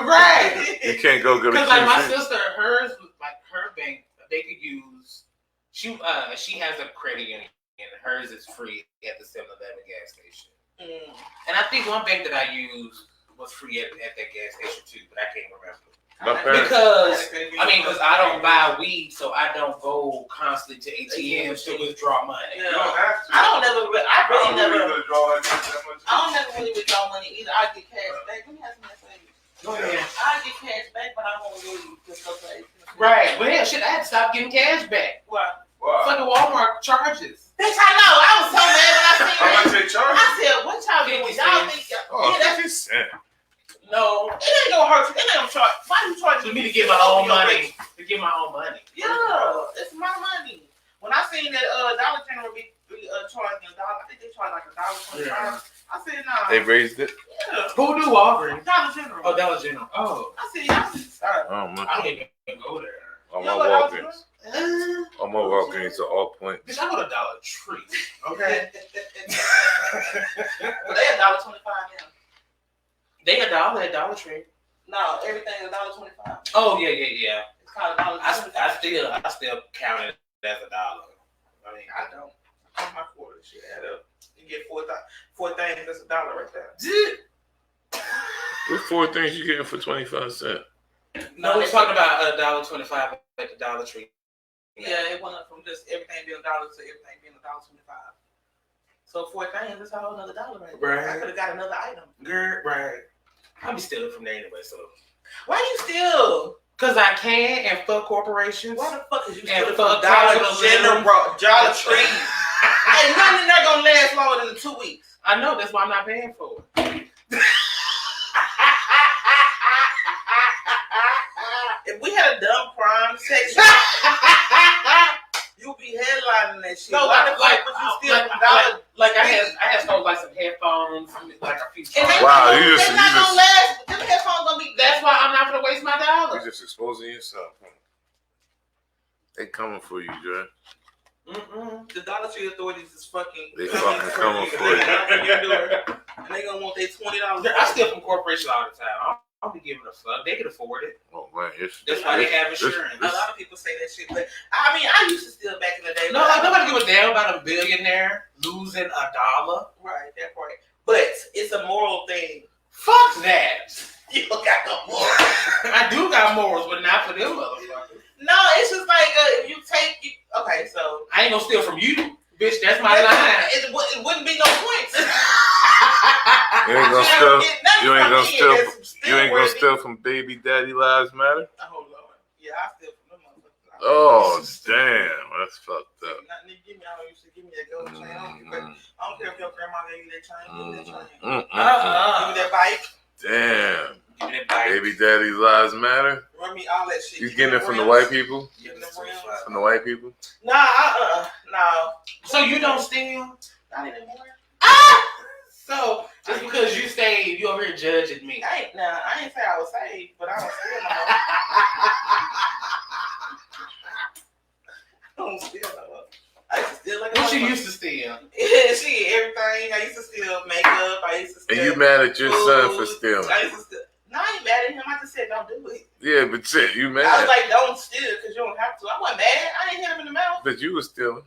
Right. You can't go to because like my sister, hers, like her bank, they could use. She has a credit union, and hers is free at the 7-Eleven gas station. And I think one bank that I used was free at that gas station too, but I can't remember. Because I don't buy weed, so I don't go constantly to ATMs to withdraw money. Yeah. I don't never really withdraw money either. I get cash back. Let me have some messages. Go ahead. I get cash back, but I won't really just go to ATM. Right. Well, shit, I had to stop getting cash back. Why? Fucking Walmart charges. Bitch, I know. I was so mad when I seen How much they charge? I said, what y'all doing? Y'all think that's 50 cents. No, it ain't gonna hurt you. It ain't gonna charge. Why you charging me to get my own money? To get my own money. Yeah, it's my money. When I seen that Dollar General be charging $1, I think they charge like $1.25. Yeah. I said nah. They raised it. Yeah. Who do Walgreens? Dollar General. Oh, Dollar General. Oh. I said y'all just start. Oh man. I don't even go there. All my Walgreens. All my Walgreens are all points. Bitch, I go to Dollar Tree. Okay. But they $1.25 now. They $1 at Dollar Tree. No, everything is $1.25. Oh yeah. It's called $1.25. I still count it as $1. I mean, I don't. On my quarter, shit add up. You get four things. That's $1 right there. What 4 things you getting for 25 cents? No, we're talking about $1.25 at the Dollar Tree. Yeah, it went up from just everything being $1 to everything being $1.25. So 4 things, that's a whole another $1 right there. Right. I could have got another item. Girl, right. I'll be stealing from there anyway, so. Why you steal? Because I can and fuck corporations. Why the fuck is you and stealing from Dollar General, Dollar Tree? Ain't nothing there gonna last longer than 2 weeks. I know, that's why I'm not paying for it. If we had a dumb crime section, you'd be headlining that shit. No, why the fuck would you steal from Dollar? Like I had stole like some headphones, like a few. Wow, they're not gonna last. Them headphones gonna be. That's why I'm not gonna waste my $1. You're just exposing yourself. They coming for you, Dre. The Dollar Tree authorities is fucking. They fucking coming for you. And they gonna want their $20. I steal from corporations all the time. I'll be giving a fuck. They can afford it. Oh man, that's why they have insurance. A lot of people say that shit, but I mean, I used to steal back in the day. No, like nobody give a damn about a billionaire losing $1. Right, that part. But it's a moral thing. Fuck that. You don't got no morals. I do got morals, but not for them motherfuckers. No, it's just like if you take. Okay, so I ain't gonna steal from you, bitch. That's my line. It wouldn't be no points. You ain't gonna steal. You ain't gonna steal. You ain't gonna steal from Baby Daddy Lives Matter. Oh Lord, yeah, I steal from them motherfuckers. Oh damn, that's fucked up. Give me that gold chain. I don't care if your grandma gave you that chain. Give me that chain. Give me that bike. Damn. Give me that bike. Baby Daddy Lives Matter. Run me all that shit. You getting it from the white people? From the white people? Nah, no. So you don't steal? Not anymore. So just because you saved, you over here judging me. I ain't say I was saved, but I don't steal no more. I don't steal no more. I used to steal like what you used to steal? Yeah, shit, everything. I used to steal makeup. I used to steal. And you mad at your son for stealing? I used to steal. No, I ain't mad at him. I just said don't do it. Yeah, but shit, you mad? I was like, don't steal because you don't have to. I wasn't mad. I didn't hit him in the mouth. But you was stealing.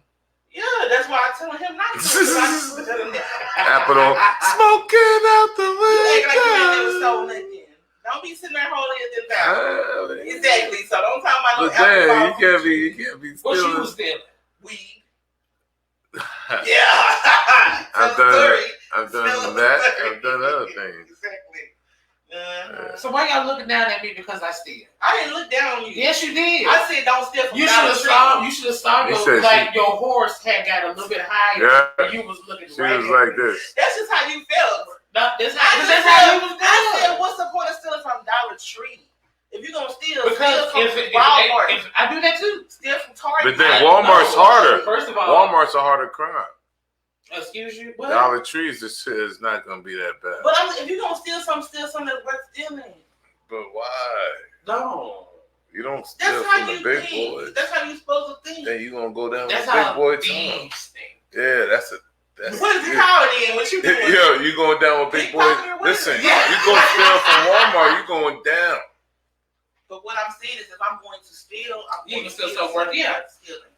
Yeah, that's why I tell him not to. Apple on smoking out the window. You act like you ain't never stole nothing. Don't be sitting there holding it down. Exactly. So don't talk about no apple. Damn, you can't be stealing. What you was stealing? Weed. Yeah. I've done that. I've done other things. Exactly. So why y'all looking down at me because I steal? I didn't look down on you. Yes, you did. I said don't steal from You Dollar should Tree. have saw. You should have saw your horse had got a little bit higher. Yeah. And you was looking She right was at like me. this. That's just how you felt. No, that's how you was I said, doing. what's the point of stealing from Dollar Tree? If you're gonna steal, Because steal from if Walmart. if I do that too. Steal from Target. But then Walmart's harder. First of all, Walmart's a harder crime. Excuse you. What? Dollar Tree's is not gonna be that bad. But if you're gonna steal something that's worth stealing. But why? No. You don't steal That's how from the you big think. boys. That's how you supposed to think. Then you gonna go down That's with big how boy thieves think. Yeah, that's What is it called then? What you doing? Yo, you going down with big boys? Pickpocketing? What is Listen, it? you go steal from Walmart, you going down. But what I'm saying is, if I'm going to steal, I'm You going can to steal something worth. Yeah.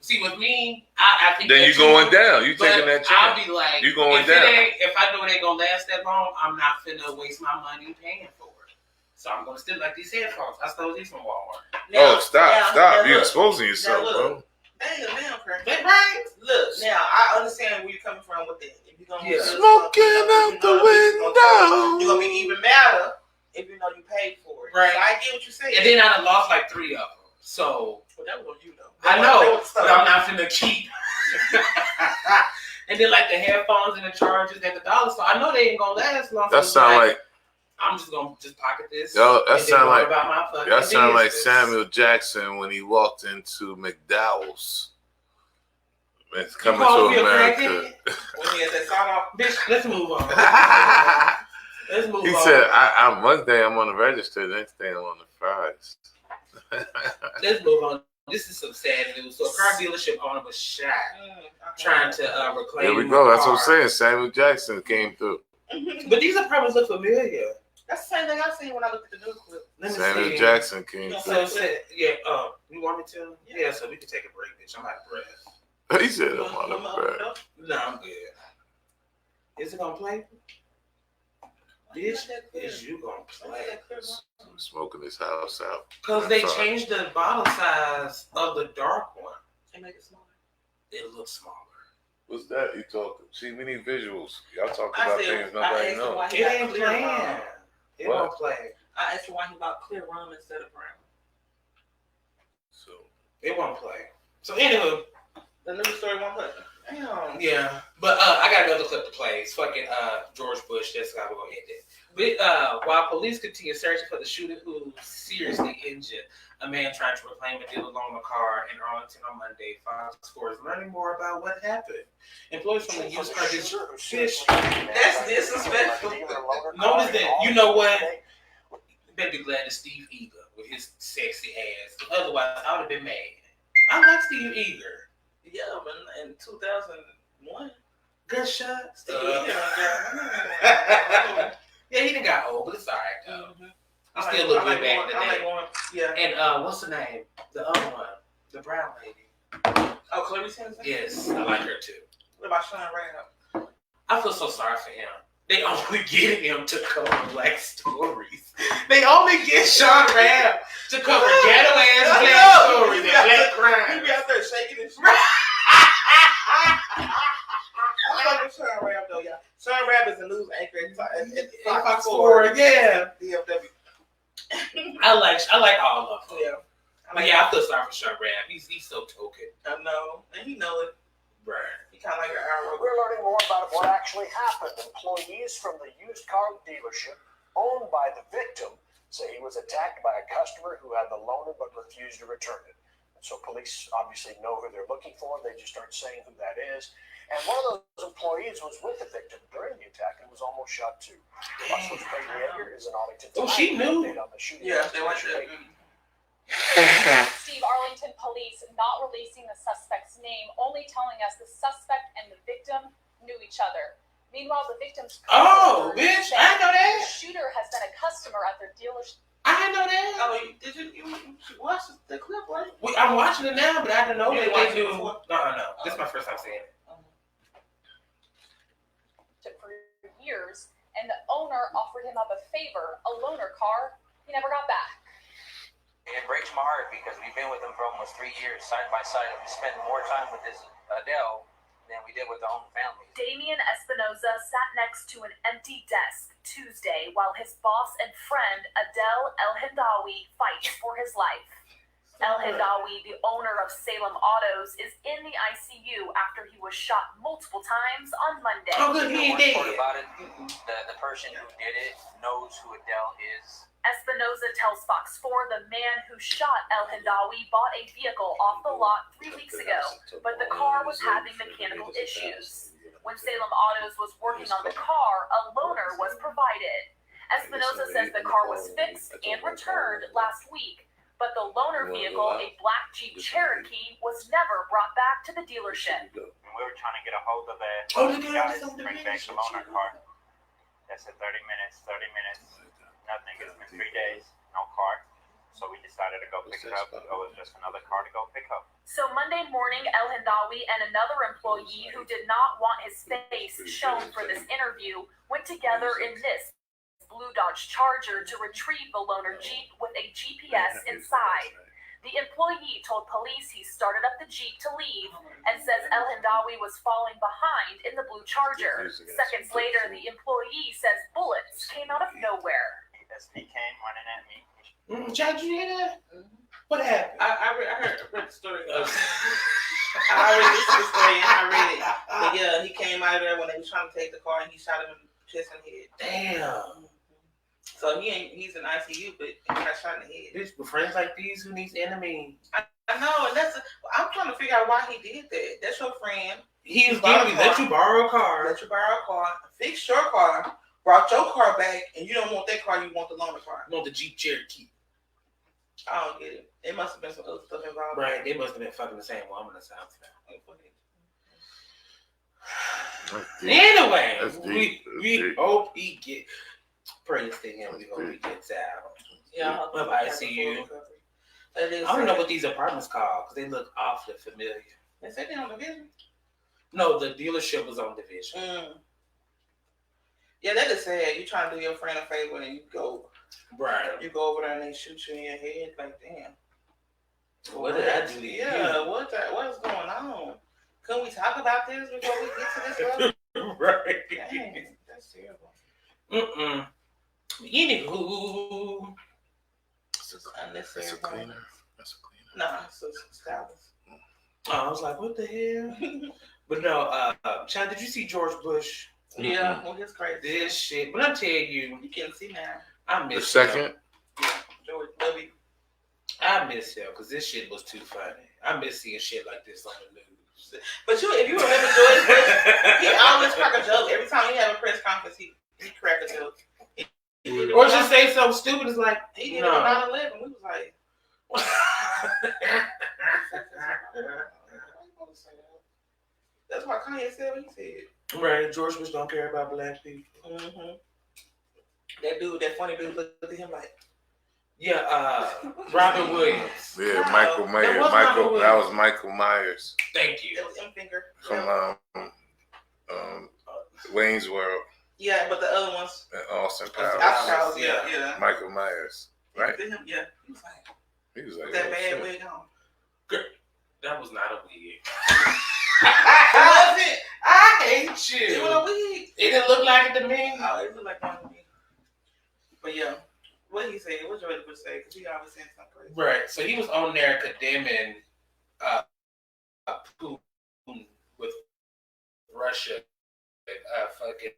See, with me, I think Then that you going down. You but taking that I'll chance. be like, You going if down. If I know it ain't gonna last that long, I'm not finna waste my money paying for it. So I'm gonna steal like these headphones. I stole these from Walmart. Oh, stop. Now, You look. exposing yourself, Now, bro. look. Damn, Craig. That right? Look, now I understand where you're coming from with that. If you're gonna steal Smoking something, out the window. you're gonna be even madder if you know you paid for it. Right. So I get what you're saying. And then I done lost like 3 of them. So But that was on you though. I know, but I'm not finna keep. And then like the headphones and the chargers at the dollar store, I know they ain't gonna last long. That sound like I'm just gonna pocket this. Yo, that and then sound worry like about my fucking that sound like business. Samuel Jackson when he walked into McDowell's. It's coming call to me a America. When he had that sound off. Bitch, let's move on. Let's move He on. said, "I one day I'm on the register, the next day I'm on the fries." Let's move on. This is some sad news. So a car dealership owner was shot trying to reclaim. Here we go. That's what I'm car. saying. Samuel Jackson came through. But these apartments look familiar. That's the same thing I seen when I looked at the news clip. Let me Samuel see. Jackson came So, through. yeah. You want me to? Yeah. So we can take a break, bitch. I'm out of breath. He said, "I'm on the bread." No, I'm good. Is it gonna play? Bitch, is you gonna play? I'm smoking this house out. Because they That's all. changed the bottle size of the dark one. They make it smaller. It looks smaller. What's that you talking? See, we need visuals. Y'all talking I about said, things I nobody asked him knows. why he It got ain't clear playing. rum. It What? don't play. I asked him why he bought clear rum instead of brown. So It won't play. So anywho, The news story won't play. Damn. yeah. But I got another clip to play. It's fucking George Bush. That's how we're gonna end it. But while police continue searching for the shooter who seriously injured a man trying to reclaim a dealer loan car in Arlington on Monday, Fox Sports learning more about what happened. Employees from the used car fish. That's disrespectful. Notice that. You know what? You better be glad it's Steve Eager with his sexy ass. Otherwise, I would have been mad. I like Steve Eager. Yeah, but in 2001. Good shot. Steve Yeah, he done got old, but it's alright though. I He still look good back in the I like day. going, yeah. And what's her name? The other one, the brown lady. Oh, Clarice Henderson? Yes, I like her too. What about Sean Randall? I feel so sorry for him. They only get him to cover black stories. They only get Sean Ram to cover ghetto ass black stories and black He crime. be out there shaking his shit. I fuck with Sean Rab though, y'all. Sean Rab is a news anchor at Fox 4, yeah. DFW. I like all of them. Yeah. But yeah, I feel sorry for Sean Ram. He's so token. I know. And he know it. Right. He kind of like an arrow. We're learning more about what actually happened. Employees from the used car dealership owned by the victim say he was attacked by a customer who had the loaner but refused to return it. And so police obviously know who they're looking for. They just aren't saying who that is. And one of those employees was with the victim during the attack and was almost shot too. Fox Sports' Peyton Yeager is in Arlington tonight. Oh, she knew. On the shooting Yeah, they went investigation. Steve, Arlington police not releasing the suspect's name, only telling us the suspect and the victim knew each other. Meanwhile, the victim's Oh, bitch, I didn't know the that. shooter has been a customer at their dealership. I didn't know that. Oh, did you watch the clip, right? I'm watching it now, but I didn't know You that didn't watch they it knew. before? No. This is my first time seeing it. For years, and the owner offered him up a favor, a loaner car. He never got back. It breaks my heart because we've been with him for almost 3 years side by side. We spent more time with this Adele than we did with our own families. Damian Espinoza sat next to an empty desk Tuesday while his boss and friend Adel El-Hindawi fights for his life. El-Hindawi, the owner of Salem Autos, is in the ICU after he was shot multiple times on Monday. Oh, good, he ain't dead. The worst part about it, the person who did it knows who Adele is. Espinoza tells Fox 4 the man who shot El-Hindawi bought a vehicle off the lot 3 weeks ago, but the car was having mechanical issues. When Salem Autos was working on the car, a loaner was provided. Espinoza says the car was fixed and returned last week, but the loaner vehicle, a black Jeep Cherokee, was never brought back to the dealership. We were trying to get a hold of the guys to bring back the loaner car. That's at 30 minutes, nothing. It's been 3 days, no car. So we decided to go pick it up. It was just another car to go pick up. So Monday morning, El-Hindawi and another employee who did not want his face shown for this interview went together in this blue Dodge Charger to retrieve the loaner Jeep with a GPS inside. The employee told police he started up the Jeep to leave and says El-Hindawi was falling behind in the blue Charger. Seconds later, the employee says bullets came out of nowhere. He came running at me. Chad, you hear that? What happened? I read the story. I already listened to the story and I read it. But yeah, he came out of there when they was trying to take the car and he shot him in the chest and head. Damn. So he's in ICU, but he got shot in the head. Bitch, with friends like these, who needs enemies? I know, and I'm trying to figure out why he did that. That's your friend. He was giving you, let you borrow a car. Let you borrow a car. Fix your car. Brought your car back, and you don't want that car, you want the loaner car. You want the Jeep Cherokee. I don't get it. It must have been some other stuff involved. Right, they must have been fucking the same woman or something. Anyway, we hope he get praise to him. We hope he gets out. Yeah, of ICU. I don't know what these apartments called because they look awfully familiar. They said they on Division. No, the dealership was on Division. Yeah, that is sad. You trying to do your friend a favor and you go You go over there and they shoot you in your head. Like, damn. What did I do to you? Yeah, what's going on? Can we talk about this before we get to this level? Right. Dang, that's terrible. Anywho. That's a cleaner. Nah, it's a stylist. I was like, what the hell? But no, Chad, did you see George Bush? Yeah, well, it's crazy. This shit. But I tell you, you can see now. I miss the second. Yeah, George W. I miss him because this shit was too funny. I miss seeing shit like this on the news. But if you remember George Bush, he always crack a joke. Every time he have a press conference, he crack a joke. Or just say something stupid. It's like, he did it on 9/11. We was like, that's why Kanye said what he said. Right, George Bush don't care about black people. Mm-hmm. That funny dude looked at him like, yeah, Robin Williams. Yeah, Michael Myers. That was Michael Myers. Thank you. That was M-Finger. From Wayne's World. Yeah, but the other ones. And Austin Powers. Yeah. Michael Myers. Right? Yeah. He was like, that bad wig on. Girl, that was not a wig. Was it? I hate you. It was a wig. It didn't look like it to me. Oh, it looked like one to me. But yeah, what he said, what George Bush say? Because he always saying something crazy. Right. So he was on there condemning Putin with Russia and fucking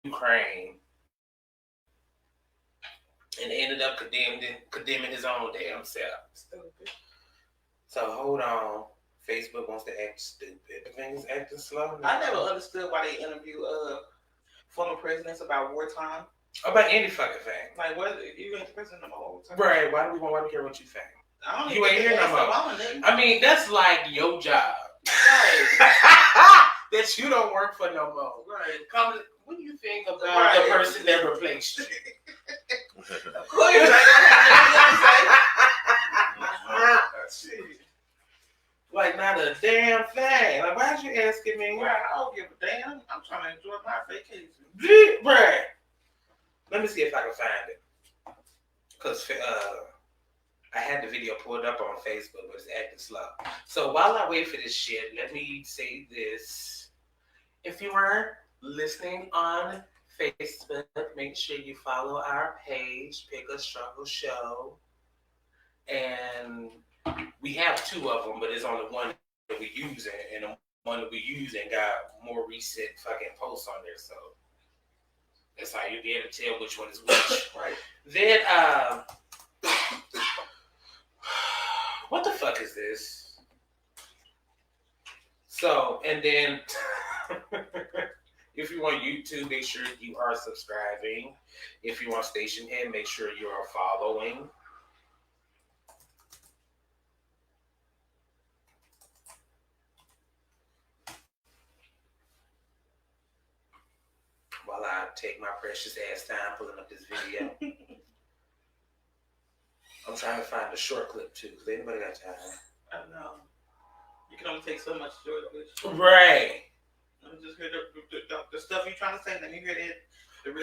Ukraine, and ended up condemning his own damn self. Stupid. So hold on. Facebook wants to act stupid. Everything's acting slow now. I never understood why they interview former presidents about wartime. About any fucking thing. Like, what? You ain't the president no more. Right. Why do we care what you think? I don't You ain't here no more. I mean, that's like your job. Right. That you don't work for no more. Right. What do you think about the person that replaced you? Of course, like, not a damn thing. Like, why'd you asking me? Right, I don't give a damn. I'm trying to enjoy my vacation. Right. Let me see if I can find it. Because I had the video pulled up on Facebook, but it's acting slow. So while I wait for this shit, let me say this. If you weren't listening on Facebook, make sure you follow our page, Pick a Struggle Show. And we have 2 of them, but it's only one that we using, and the one that we using got more recent fucking posts on there, so that's how you be able to tell which one is which. Right. Then, what the fuck is this? So, and then, if you want YouTube, make sure you are subscribing. If you want Station Head, make sure you are following. While I take my precious ass time pulling up this video. I'm trying to find a short clip too, because anybody got time. I know. You can only take so much George Bush. Right. Let me just hear the stuff you're trying to say. Let me hear it.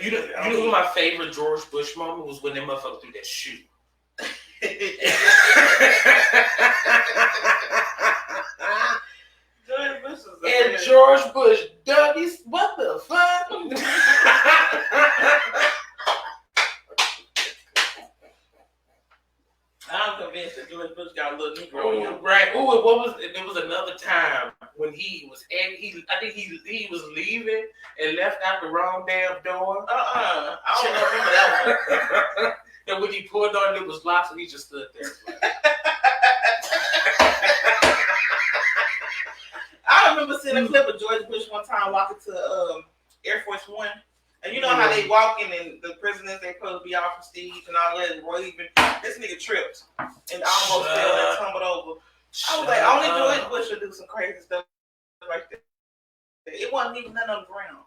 You know who my favorite George Bush moment was? When that motherfucker threw that shoe. George Bush is and George Bush, Dougie's, what the fuck? I'm convinced that George Bush got a little Negro in him. Right. Oh, there was another time when he was, and I think he was leaving and left out the wrong damn door. I don't remember that one. And when he pulled on it was locked, and he just stood there. I remember seeing a clip of George Bush one time walking to Air Force One. And you know how they walking and the presidents, they supposed to be all prestige and all that. And Roy even, this nigga tripped and almost fell and tumbled over. I was like, only George Bush would do some crazy stuff like that. It wasn't even nothing on the ground.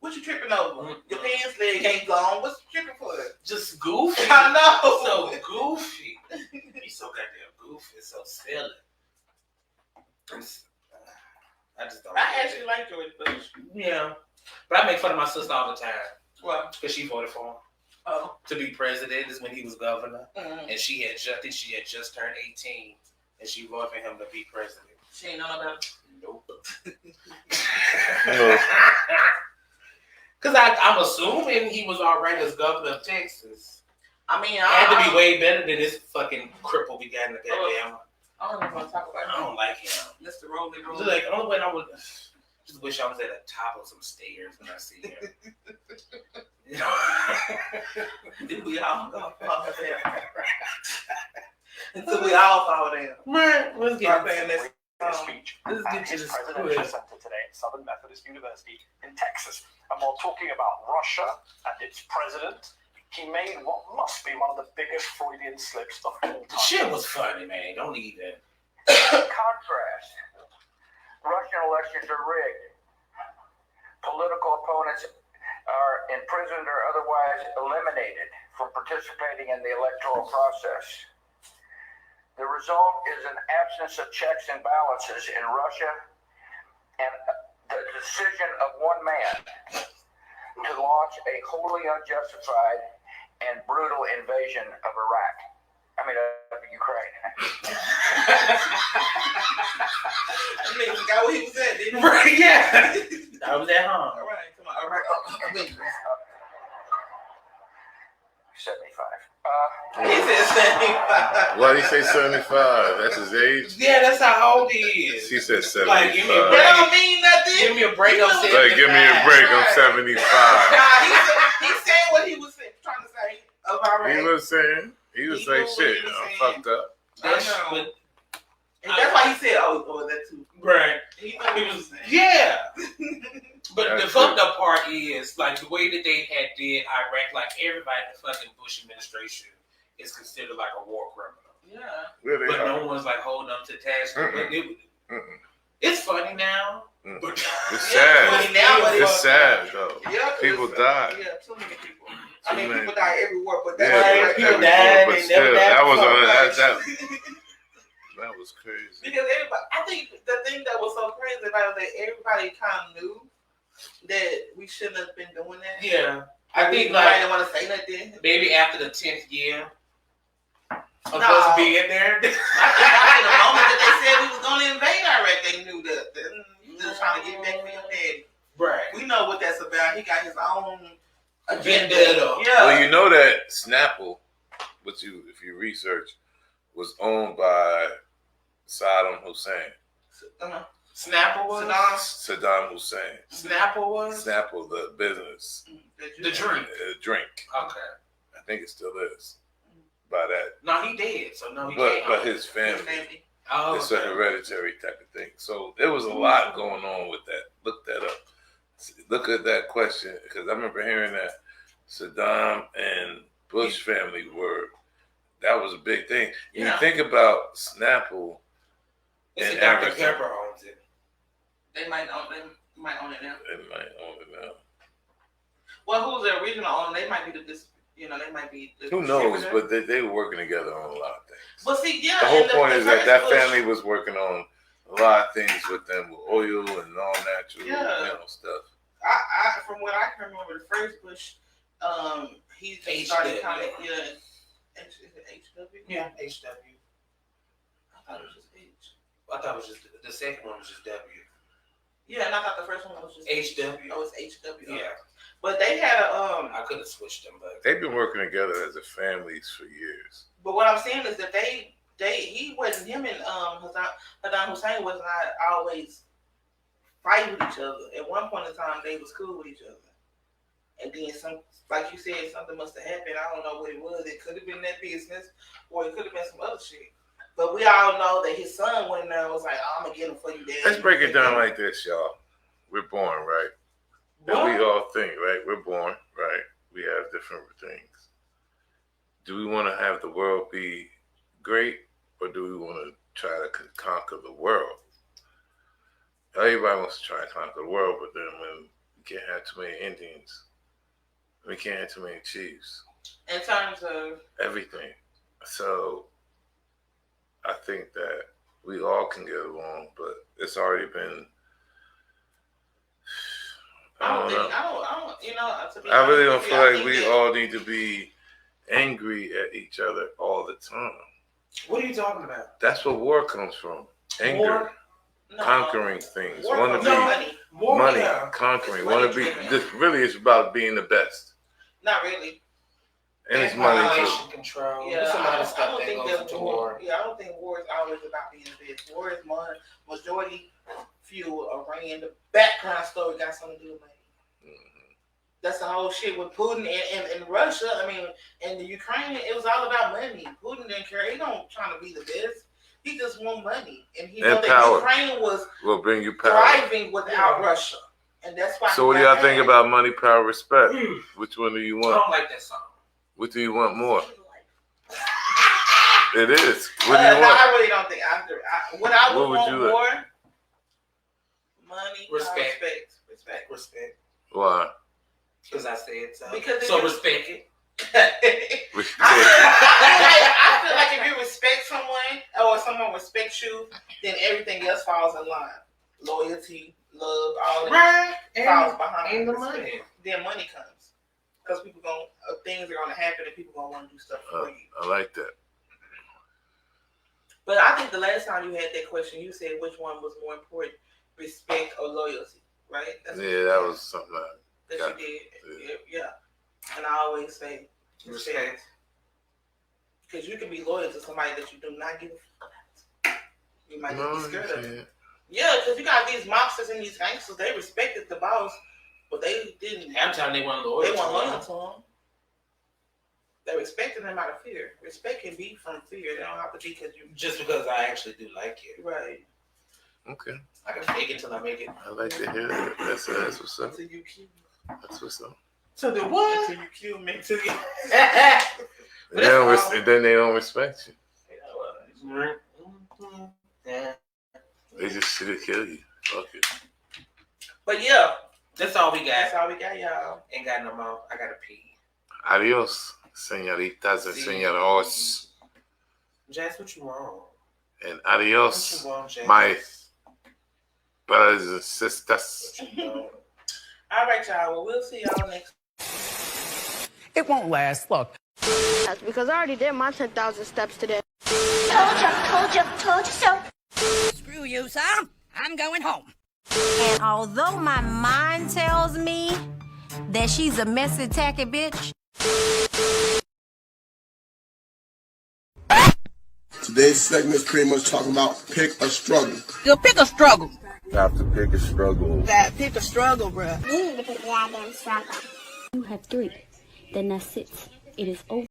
What you tripping over? Your pants leg ain't gone. What's you tripping for? Just goofy. I know. So goofy. He's so goddamn goofy. So silly. I just don't. I actually like George Bush. Yeah. But I make fun of my sister all the time. Well, because she voted for him. Oh. To be president is when he was governor. Mm-hmm. And she had just turned 18. And she voted for him to be president. She ain't know about it? Nope. Because I'm assuming he was all right as governor of Texas. I mean, it had to be way better than this fucking cripple we got in the goddamn. I don't even want to talk about him. I don't like him. Mr. Rolly. Like, the only way I would just wish I was at the top of some stairs when I see him. You know? We all gonna fall down. Until we all fall down. Right. Let's get this speech let's at get to his this presidential quiz. center today at Southern Methodist University in Texas. And while talking about Russia and its president, he made what must be one of the biggest Freudian slips of all time. Shit was funny, man. Don't even. Contrast. Russian elections are rigged. Political opponents are imprisoned or otherwise eliminated from participating in the electoral process. The result is an absence of checks and balances in Russia and the decision of one man to launch a wholly unjustified and brutal invasion of Iraq. I mean, of Ukraine. I mean, he got where he was at, didn't he? Right, yeah. I was at home. All right, come on. All right. 75. He said 75. Why did he say 75? That's his age? Yeah, that's how old he is. She said 75. Like, give me a break. That don't mean nothing. Give me a break. I'm 75. Like, give me a break. I'm 75. Nah, he's saying what he was trying to say. He was saying, shit, I'm fucked up. I know. And that's why he said, oh, that too. Right. He was saying. Yeah. But That's the fucked up part is, like, the way that they had did Iraq, like, everybody in the fucking Bush administration is considered like a war criminal. Yeah. Really but are. no one's, like, holding them to task. But it's funny now. But It's sad. Funny now, but It's sad, though. Yeah, People die. Yeah, too many people. I mean, people die every war, but that's Yeah, people died. but They still, never died that was before. that was crazy. Because everybody, I think the thing that was so crazy about it is that everybody kind of knew that we shouldn't have been doing that. Yeah. I think, nobody like, didn't want to say nothing. maybe after the 10th year, Of us being there. I think after the moment that they said we was going to invade Iraq, they knew that you just trying to get back for your daddy. Right. We know what that's about. He got his own agenda. Yeah. Well, you know that Snapple, if you research, was owned by Saddam Hussein. Snapple was? Saddam Hussein. Snapple was? Snapple, the business. The drink. Drink. Okay. I think it still is. By that. No, he did. So no, he can't. But But his family. It's a hereditary type of thing. So there was a lot going on with that. Look that up. Look at that question, because I remember hearing that Saddam and Bush family that was a big thing. You think about Snapple and Dr. Pepper owns it. They might own it now. They might own it now. Well, who's the original owner? They might be they might be. Who knows? But they were working together on a lot of things. Well, see, the whole point is that family was working on a lot of things with them, with oil and all natural, stuff. I from what I can remember, the first Bush, he just started kind of HW. Yeah, HW. I thought it was just H. I thought it was just the second one was just W. Yeah, and I thought the first one was just HW. Oh, it's HW. Yeah. But they had I could have switched them, but they've been working together as a family for years. But what I'm saying is that he wasn't, him and Saddam Hussein was not always fighting with each other. At one point in time, they was cool with each other. And then like you said, something must have happened. I don't know what it was. It could have been that business, or it could have been some other shit. But we all know that his son went in there and was like, I'm gonna get him for you, Dad. Let's break it down like this, y'all. We're born, right? And we all think, right? We're born, right? We have different things. Do we want to have the world be great, or do we want to try to conquer the world? Everybody wants to try to conquer the world, but then when we can't have too many Indians, we can't have too many chiefs. In terms of everything. So I think that we all can get along, but it's already been. I really don't feel like we all need to be angry at each other all the time. What are you talking about? That's where war comes from. Anger. War? No. Conquering things. Want to be money. Conquering. Want to be. This really is about being the best. Not really. And it's money too. Control. Yeah, I don't think that war. Yeah, I don't think war is always about being the best. War is majority fuel Iran. The background story got something to do with money. Mm-hmm. That's the whole shit with Putin and Russia. I mean, and the Ukraine. It was all about money. Putin didn't care. He don't trying to be the best. He just want money, and he know that Ukraine will bring you power. Thriving without Russia, and that's why. So what do y'all think about money, power, respect? Which one do you want? I don't like that song. What do you want more? It is. What do you want? I really don't think what I would want more. Like? Money, respect. Respect. Why? Because I said so. Because so respect it. I feel like if you respect someone or someone respects you, then everything else falls in line. Loyalty, love, all that falls behind. And the money. Then money comes. Because things are gonna happen and people gonna want to do stuff for you. I like that. But I think the last time you had that question, you said which one was more important, respect or loyalty, right? That was something that you did. Yeah. And I always say respect. Because you can be loyal to somebody that you do not give a fuck about. You might be scared of them. Yeah, because you got these mobsters and these gangsters, they respected the boss, but they didn't. Half the time they weren't loyal. They weren't loyal to him. They respected him out of fear. Respect can be from fear. They don't have to be just because I actually do like you. Right. Okay. I can fake it till I make it. I like to hear that. That's what's up. Until you kill me. That's what's up. So the what? Until you kill me. Until you. Then they don't respect you. They just should kill you. Fuck it. But yeah. That's all we got. That's all we got, y'all. Ain't got no more. I gotta pee. Adios, señoritas and señoros. Jazz, what you want? And adios, what you want, my brothers and sisters. All right, y'all. Well, we'll see y'all next. It won't last. Look. That's because I already did my 10,000 steps today. Told you so. Screw you, son. I'm going home. And although my mind tells me that she's a messy, tacky bitch, Today's segment is pretty much talking about pick a struggle. Go pick a struggle. You have to pick a struggle. Gotta pick a struggle, bruh. You need to pick the goddamn struggle. You have 3. Then that's it. It is over.